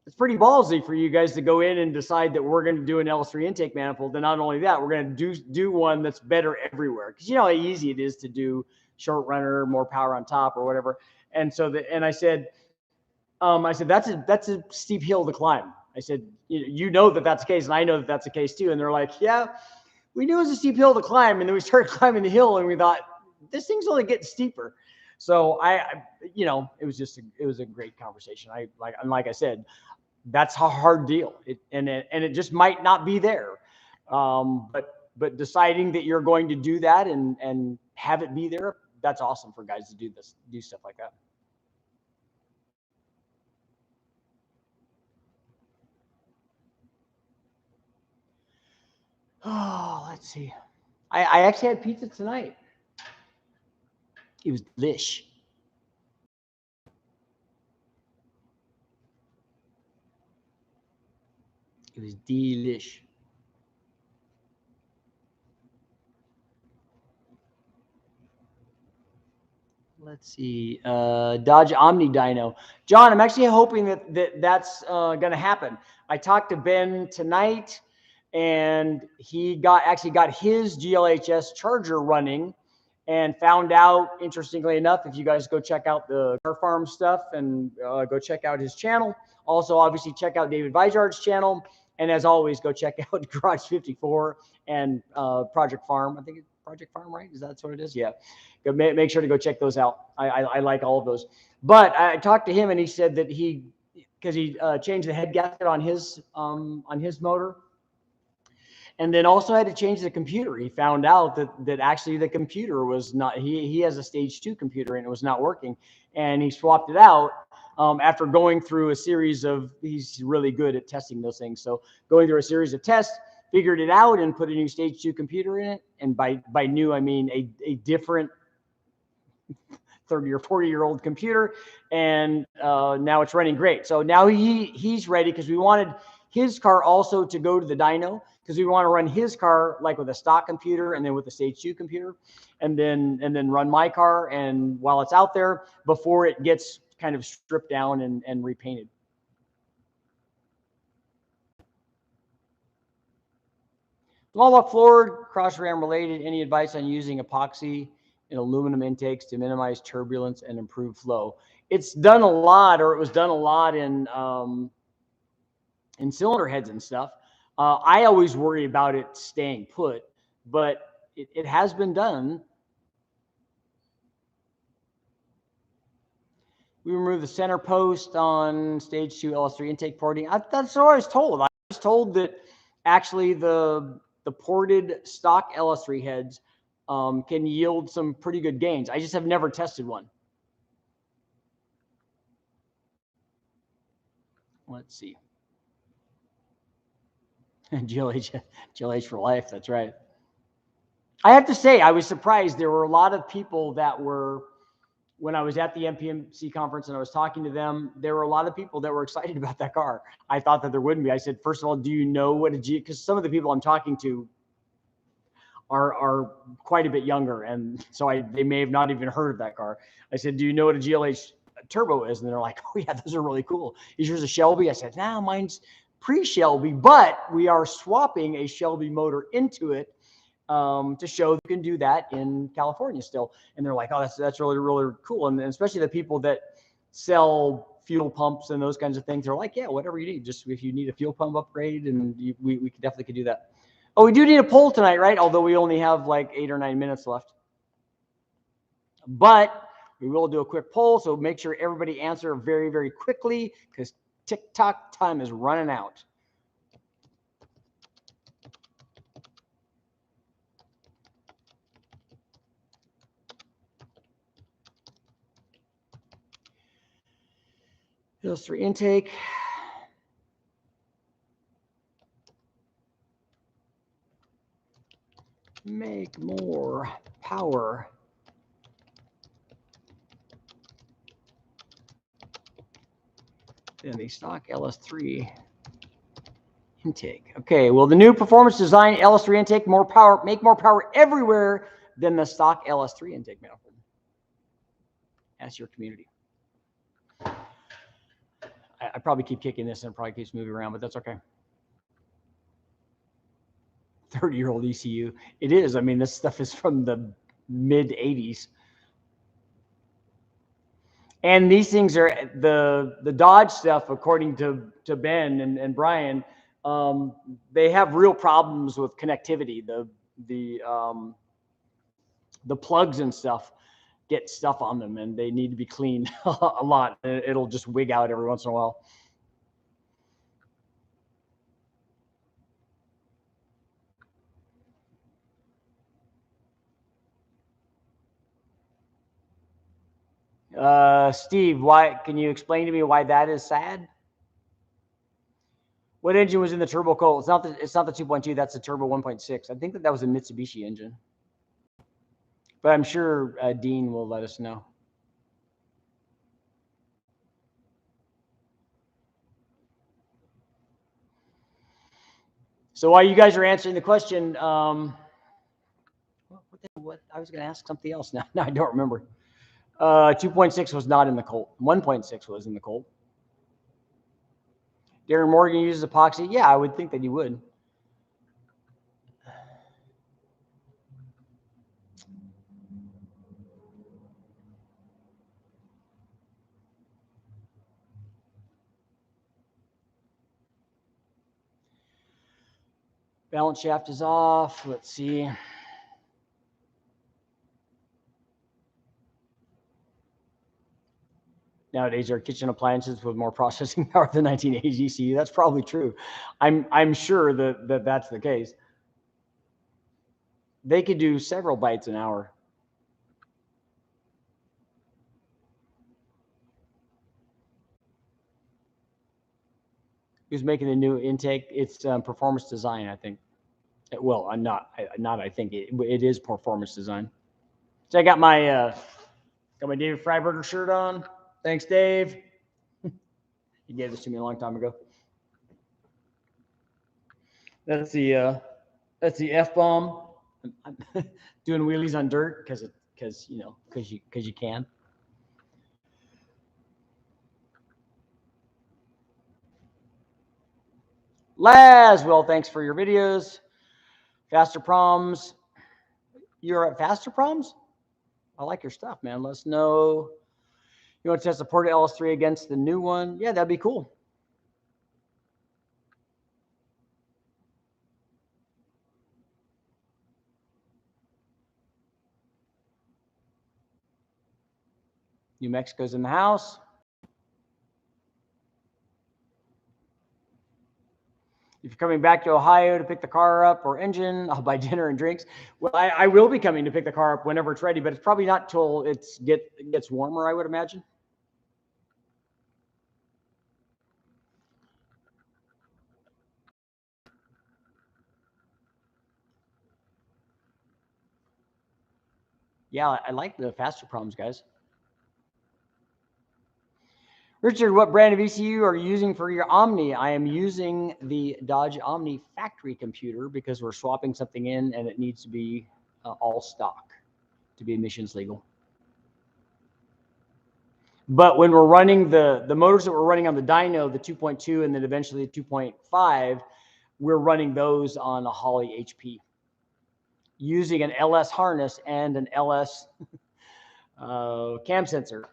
it's pretty ballsy for you guys to go in and decide that we're going to do an LS3 intake manifold. And not only that, we're going to do one that's better everywhere. Because you know how easy it is to do short runner, more power on top or whatever. And so I said, that's a steep hill to climb. I said, you know that that's the case, and I know that that's the case too. And they're like, yeah, we knew it was a steep hill to climb. And then we started climbing the hill, and we thought, this thing's only getting steeper. So it was a great conversation. Like I said, that's a hard deal. It just might not be there. But deciding that you're going to do that and have it be there, that's awesome for guys to do stuff like that. Oh, let's see. I actually had pizza tonight. It was delish. It was delish. Let's see. Dodge Omni Dyno. John, I'm actually hoping that's going to happen. I talked to Ben tonight, and he actually got his GLHS charger running, and found out, interestingly enough, if you guys go check out the Car Farm stuff and go check out his channel. Also, obviously, check out David Vizard's channel. And as always, go check out Garage 54 and Project Farm. I think it's Project Farm, right? Is that what it is? Yeah. Make sure to go check those out. I like all of those. But I talked to him, and he said that because he changed the head gasket on his motor, and then also had to change the computer. He found out that actually the computer was not. He has a stage 2 computer, and it was not working, and he swapped it out. After going through a series of, he's really good at testing those things. So going through a series of tests, figured it out and put a new stage 2 computer in it. And by new, I mean a different 30 or 40-year-old computer. And now it's running great. So now he's ready, because we wanted his car also to go to the dyno, because we want to run his car like with a stock computer and then with a stage 2 computer, and then run my car. And while it's out there, before it gets kind of stripped down and repainted. Small block Ford, cross ram related. Any advice on using epoxy in aluminum intakes to minimize turbulence and improve flow? It's done a lot, or it was done a lot in cylinder heads and stuff. I always worry about it staying put. but it has been done. We removed the center post on stage 2 LS3 intake porting. That's what I was told. I was told that actually the ported stock LS3 heads can yield some pretty good gains. I just have never tested one. Let's see. GLH for life. That's right. I have to say, I was surprised. There were a lot of people that were, when I was at the MPMC conference and I was talking to them, there were a lot of people that were excited about that car. I thought that there wouldn't be. I said, first of all, do you know what a G, because some of the people I'm talking to are quite a bit younger. And so they may have not even heard of that car. I said, do you know what a GLH turbo is? And they're like, oh yeah, those are really cool. Is yours a Shelby? I said, nah, mine's pre-Shelby, but we are swapping a Shelby motor into it to show you can do that in California still. And they're like, oh, that's really, really cool. And especially the people that sell fuel pumps and those kinds of things, they're like, yeah, whatever you need. Just if you need a fuel pump upgrade, and we definitely could do that. Oh, we do need a poll tonight, right? Although we only have like 8 or 9 minutes left. But we will do a quick poll, so make sure everybody answer very, very quickly, because TikTok time is running out. LS3 intake. Make more power. Than the stock LS3 intake. Okay, well, the new performance design LS3 intake, more power, make more power everywhere than the stock LS3 intake manifold. Ask your community. I probably keep kicking this and it probably keeps moving around, but that's okay. 30-year-old ECU. It is. I mean, this stuff is from the mid 80s. And these things are the Dodge stuff, according to Ben and Brian, they have real problems with connectivity. The plugs and stuff get stuff on them, and they need to be cleaned a lot. It'll just wig out every once in a while. Steve, why can you explain to me why that is sad? What engine was in the turbo coal? It's not the 2.2. That's the turbo 1.6. I think that was a Mitsubishi engine, but I'm sure Dean will let us know. So while you guys are answering the question, what I was going to ask something else now. No, I don't remember. 2.6 was not in the Colt. 1.6 was in the Colt. Darren Morgan uses epoxy. Yeah, I would think that he would. Balance shaft is off. Let's see. Nowadays, our kitchen appliances with more processing power than 1980s ECU. That's probably true. I'm sure that that's the case. They could do several bytes an hour. Who's making the new intake? It's performance design, I think. Well, I think it is performance design. So I got my David Freiberger shirt on. Thanks, Dave. He gave this to me a long time ago. That's the F-bomb. I'm doing wheelies on dirt because you can. Laswell, thanks for your videos. Faster Proms. You're at Faster Proms? I like your stuff, man. Let us know. You want to test the ported LS3 against the new one? Yeah, that'd be cool. New Mexico's in the house. If you're coming back to Ohio to pick the car up or engine, I'll buy dinner and drinks. Well, I will be coming to pick the car up whenever it's ready, but it's probably not till it gets warmer, I would imagine. Yeah, I like the faster problems, guys. Richard, what brand of ECU are you using for your Omni? I am using the Dodge Omni factory computer because we're swapping something in and it needs to be all stock to be emissions legal. But when we're running the motors that we're running on the dyno, the 2.2 and then eventually the 2.5, we're running those on a Holley HP using an LS harness and an LS cam sensor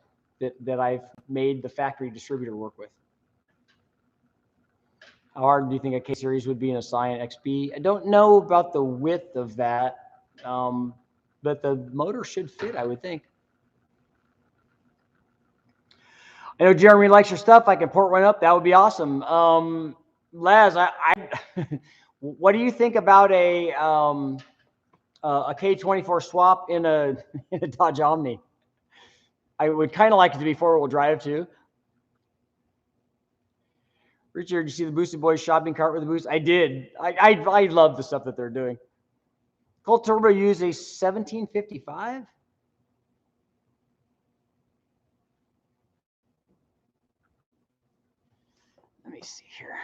that I've made the factory distributor work with. How hard do you think a K-Series would be in a Scion XB? I don't know about the width of that, but the motor should fit, I would think. I know Jeremy likes your stuff. I can port one up. That would be awesome. Laz, what do you think about a K24 swap in a Dodge Omni? I would kind of like it to be four-wheel drive too. Richard, did you see the Boosted Boys shopping cart with the boost? I did. I love the stuff that they're doing. Colt Turbo used a 1755. Let me see here.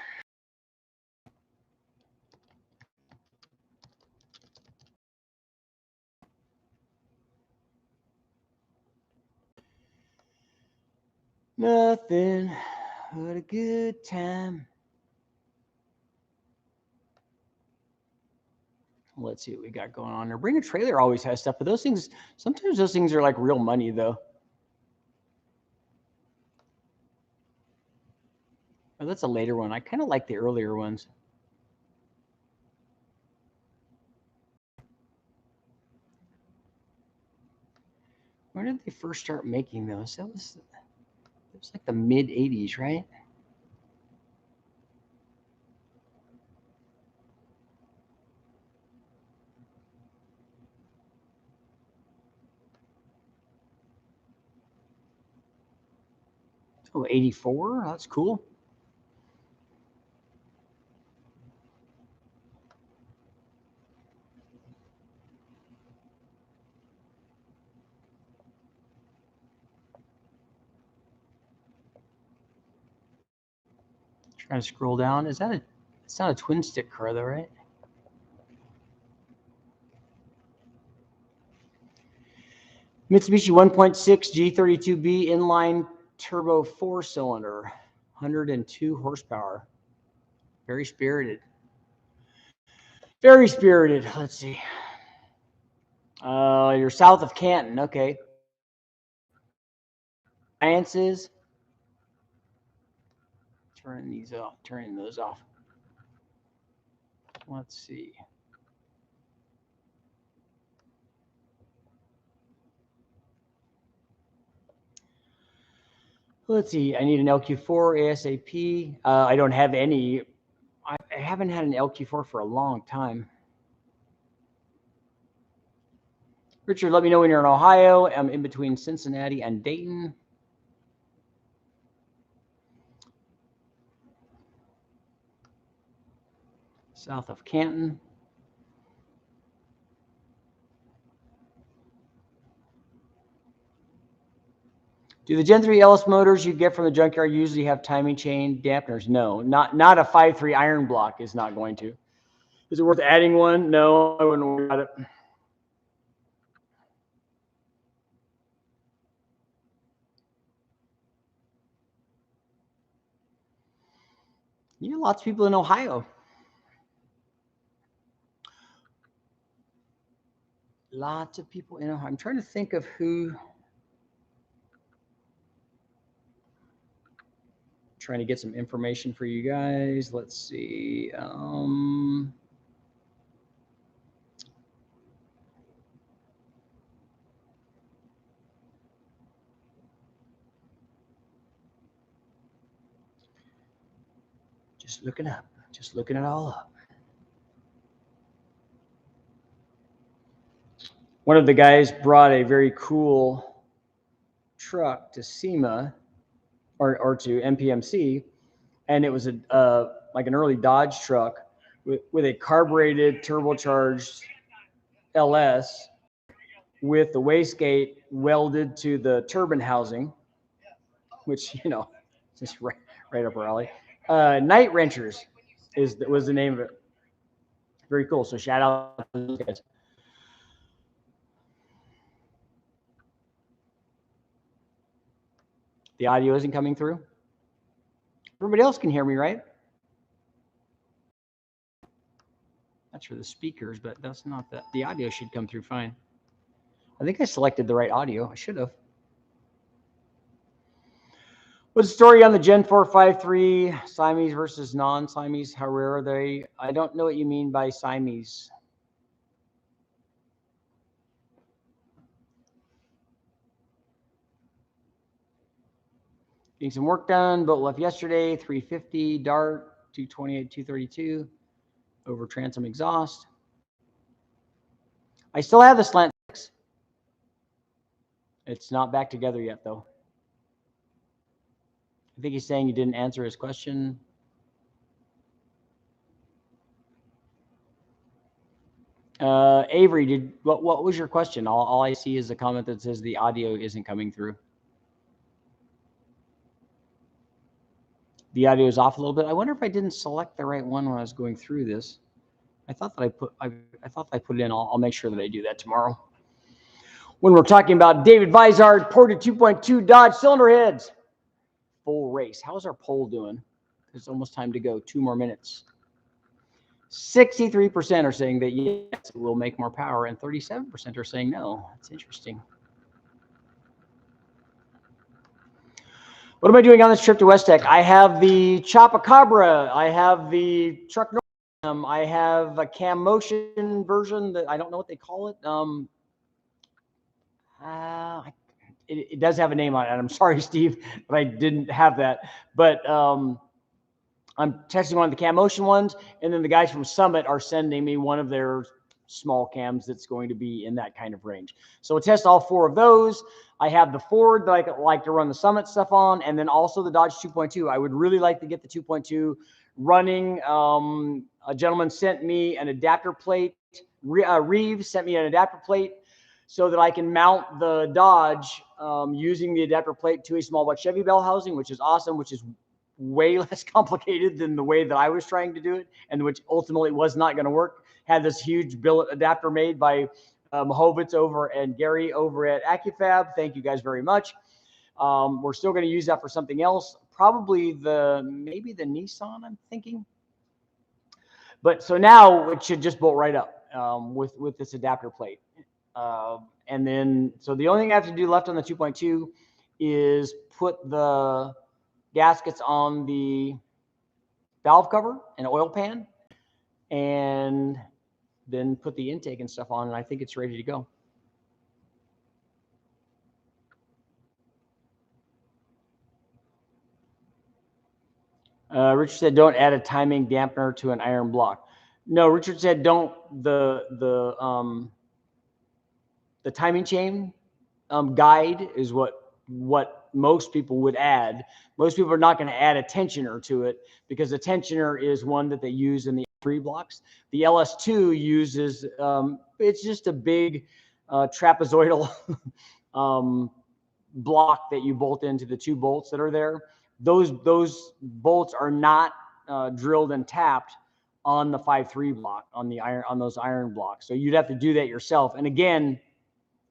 Nothing but a good time. Let's see what we got going on there. Bring a Trailer always has stuff, but those things, sometimes those things are like real money though. Oh, that's a later one. I kind of like the earlier ones. When did they first start making those? It was like the mid 80s, right? Oh, 84. That's cool. Trying to scroll down. Is that it's not a twin stick car though, right? Mitsubishi 1.6 G32B inline turbo 4-cylinder, 102 horsepower. Very spirited. Very spirited. Let's see. You're south of Canton. Okay. Sciences. Turn these off. Turning those off. Let's see. Let's see. I need an LQ4 ASAP. I don't have any. I haven't had an LQ4 for a long time. Richard, let me know when you're in Ohio. I'm in between Cincinnati and Dayton. South of Canton. Do the Gen 3 LS motors you get from the junkyard usually have timing chain dampeners? No, not a 5.3 iron block is not going to. Is it worth adding one? No, I wouldn't worry about it. You know, lots of people in Ohio. Lots of people in Ohio. I'm trying to think of who. Trying to get some information for you guys. Let's see. Just looking up, just looking it all up. One of the guys brought a very cool truck to SEMA or to MPMC, and it was a like an early Dodge truck with a carbureted, turbocharged LS with the wastegate welded to the turbine housing, which, you know, just right up our alley. Night Wrenchers was the name of it. Very cool. So shout out to those guys. The audio isn't coming through. Everybody else can hear me, right? That's for the speakers, but that's not that. The audio should come through fine. I think I selected the right audio. I should have. What's the story on the Gen 453 Siamese versus non-Siamese? How rare are they? I don't know what you mean by Siamese. Getting some work done. Boat left yesterday. 350 Dart, 228, 232 over transom exhaust. I still have the slant six. It's not back together yet, though. I think he's saying you didn't answer his question. Avery, what was your question? All I see is a comment that says the audio isn't coming through. The audio is off a little bit. I wonder if I didn't select the right one when I was going through this. I thought that I thought I put it in. I'll make sure that I do that tomorrow. When we're talking about David Vizard, ported 2.2 Dodge cylinder heads. Full race. How's our poll doing? It's almost time to go. 2 more minutes. 63% are saying that yes, it will make more power, and 37% are saying no. That's interesting. What am I doing on this trip to West Tech? I have the Chupacabra. I have the Truck North. I have a cam motion version that I don't know what they call it. It does have a name on it. I'm sorry, Steve, but I didn't have that. But I'm testing one of the cam motion ones, and then the guys from Summit are sending me one of their small cams that's going to be in that kind of range. So we'll test all 4 of those. I have the Ford that I like to run the Summit stuff on, and then also the Dodge 2.2. I would really like to get the 2.2 running. A gentleman sent me an adapter plate. Reeves sent me an adapter plate so that I can mount the Dodge using the adapter plate to a small block Chevy bell housing, which is awesome, which is way less complicated than the way that I was trying to do it, and which ultimately was not going to work. Had this huge billet adapter made by Mahovitz over and Gary over at AccuFab. Thank you guys very much. We're still going to use that for something else, probably maybe the Nissan, I'm thinking. But so now it should just bolt right up with this adapter plate. And then, so the only thing I have to do left on the 2.2 is put the gaskets on the valve cover and oil pan, and then put the intake and stuff on, and I think it's ready to go. Richard said, don't add a timing dampener to an iron block. No, Richard said, don't. The timing chain guide is what most people would add. Most people are not going to add a tensioner to it, because a tensioner is one that they use in the 3 blocks. The LS2 uses, it's just a big trapezoidal block that you bolt into the 2 bolts that are there. Those bolts are not drilled and tapped on the 5.3 block, on those iron blocks. So you'd have to do that yourself. And again,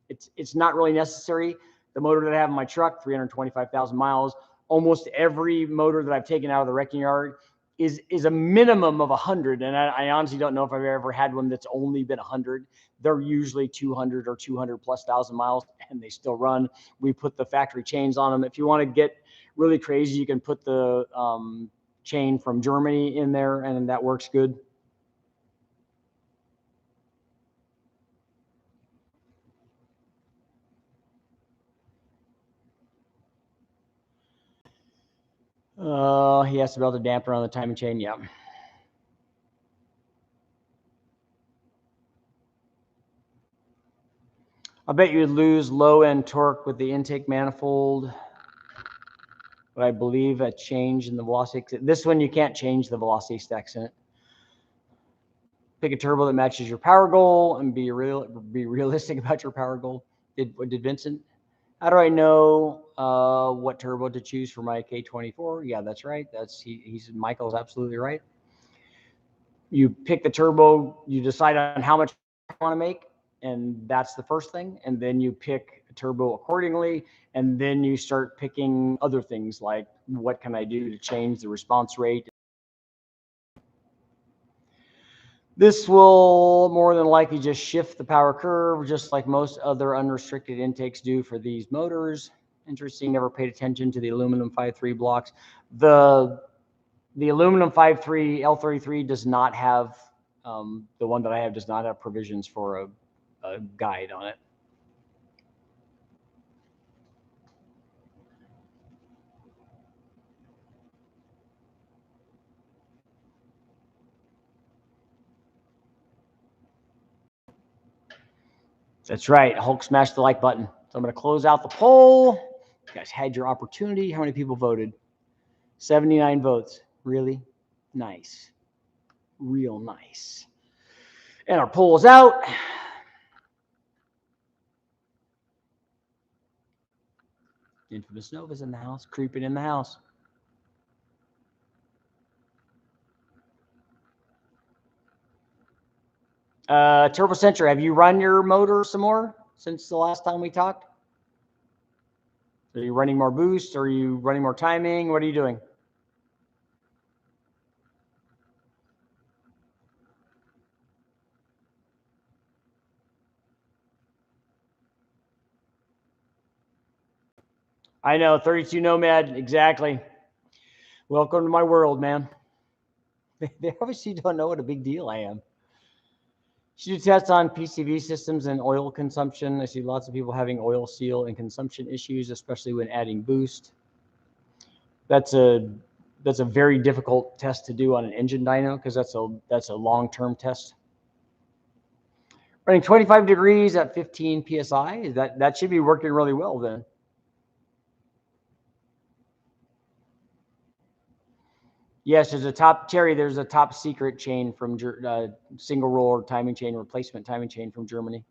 it's not really necessary. The motor that I have in my truck, 325,000 miles, almost every motor that I've taken out of the wrecking yard is a minimum of 100. And I honestly don't know if I've ever had one that's only been 100. They're usually 200 or 200,000+ miles, and they still run. We put the factory chains on them. If you want to get really crazy, you can put the chain from Germany in there, and that works good. He has to build a damper on the timing chain. Yeah. I bet you would lose low end torque with the intake manifold. But I believe a change in the velocity. This one, you can't change the velocity stacks in it. Pick a turbo that matches your power goal and be realistic about your power goal. Did Vincent? How do I know what turbo to choose for my K24? Yeah, that's right. Michael's absolutely right. You pick the turbo, you decide on how much you want to make, and that's the first thing. And then you pick a turbo accordingly, and then you start picking other things like what can I do to change the response rate. This will more than likely just shift the power curve, just like most other unrestricted intakes do for these motors. Interesting, never paid attention to the aluminum 5.3 blocks. The aluminum 5.3 L33 does not have, the one that I have does not have provisions for a guide on it. That's right. Hulk smashed the like button. So I'm going to close out the poll. You guys had your opportunity. How many people voted? 79 votes. Really? Nice. Real nice. And our poll is out. Infamous Nova's in the house, creeping in the house. Turbo Centra, have you run your motor some more since the last time we talked? Are you running more boost? Are you running more timing? What are you doing? I know, 32 Nomad, exactly. Welcome to my world, man. They obviously don't know what a big deal I am. Should do tests on PCV systems and oil consumption. I see lots of people having oil seal and consumption issues, especially when adding boost. That's a very difficult test to do on an engine dyno because that's a long-term test. Running 25 degrees at 15 psi. That should be working really well then. Yes, there's a top secret chain from single roller timing chain, replacement timing chain from Germany.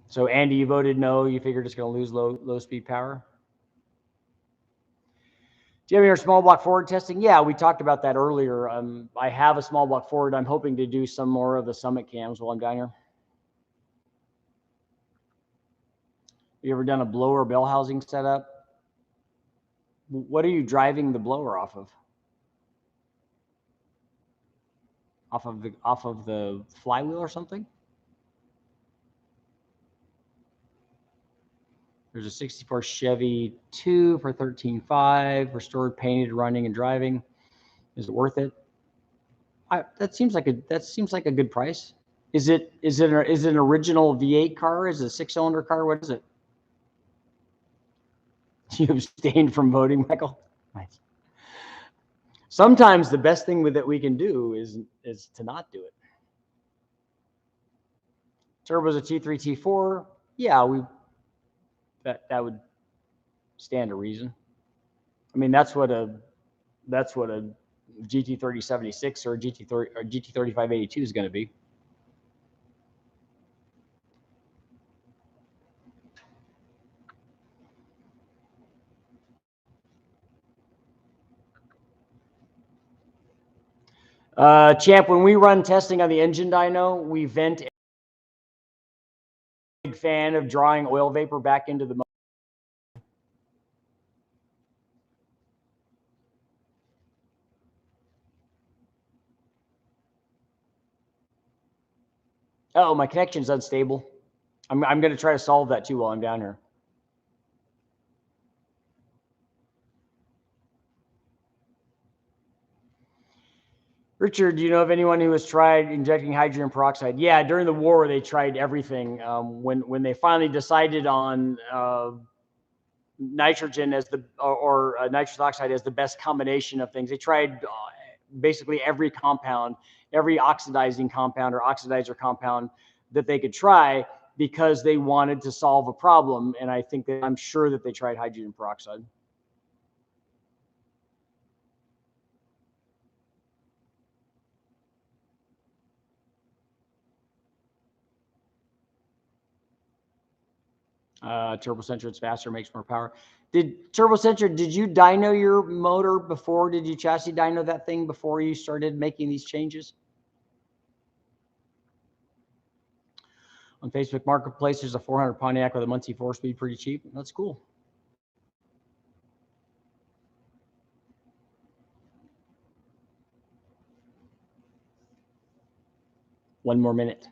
So Andy, you voted no. You figured it's going to lose low speed power. Do you have your small block forward testing? Yeah, we talked about that earlier. I have a small block forward. I'm hoping to do some more of the Summit cams while I'm down here. You ever done a blower bell housing setup? What are you driving the blower off of? Off of the flywheel or something? There's a 64 Chevy 2 for $13,500, restored, painted, running, and driving. Is it worth it? That seems like a good price. Is it an original V8 car? Is it a 6-cylinder car? What is it? You abstained from voting, Michael. Nice. Sometimes the best thing that we can do is to not do it. Turbo's a T3, T4. Yeah, that would stand to reason. I mean, that's what a GT3076 or GT3582 is going to be. Champ, when we run testing on the engine dyno, we vent. Big fan of drawing oil vapor back into the motor. Oh, my connection's unstable. I'm going to try to solve that too while I'm down here. Richard, do you know of anyone who has tried injecting hydrogen peroxide? Yeah, during the war, they tried everything. When they finally decided on nitrogen as the or nitrous oxide as the best combination of things, they tried basically every compound, every oxidizing compound or oxidizer compound that they could try because they wanted to solve a problem. And I think that I'm sure that they tried hydrogen peroxide. Turbocenter, it's faster, makes more power. Did Turbocenter, did you dyno your motor before? Did you chassis dyno that thing before you started making these changes? On Facebook Marketplace, there's a 400 Pontiac with a Muncie 4-speed, pretty cheap. That's cool. One more minute.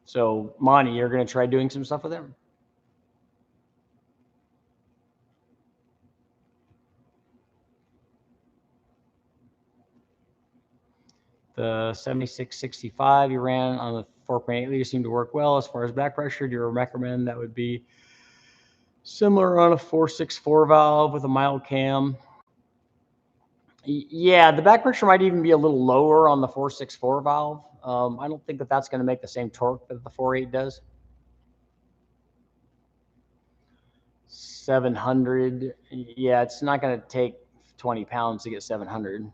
So, Monty, you're going to try doing some stuff with them? The 7665 you ran on the 4.8 liter seemed to work well. As far as back pressure, do you recommend that would be similar on a 464 valve with a mild cam? Yeah, the back pressure might even be a little lower on the 464 valve. I don't think that that's going to make the same torque that the 4.8 does. 700. Yeah, it's not going to take 20 pounds to get 700.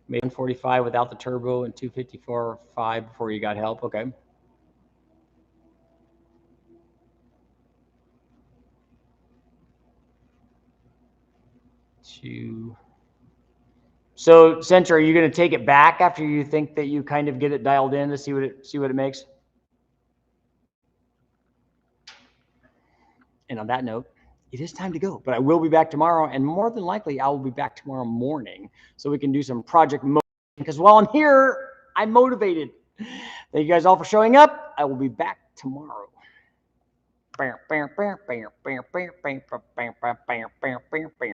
Made 145 without the turbo and 254.5 before you got help. Okay. So, Center, are you going to take it back after you think that you kind of get it dialed in to see what it makes? And on that note, it is time to go, but I will be back tomorrow, and more than likely I will be back tomorrow morning so we can do some project mode, because while I'm here, I'm motivated. Thank you guys all for showing up. I will be back tomorrow.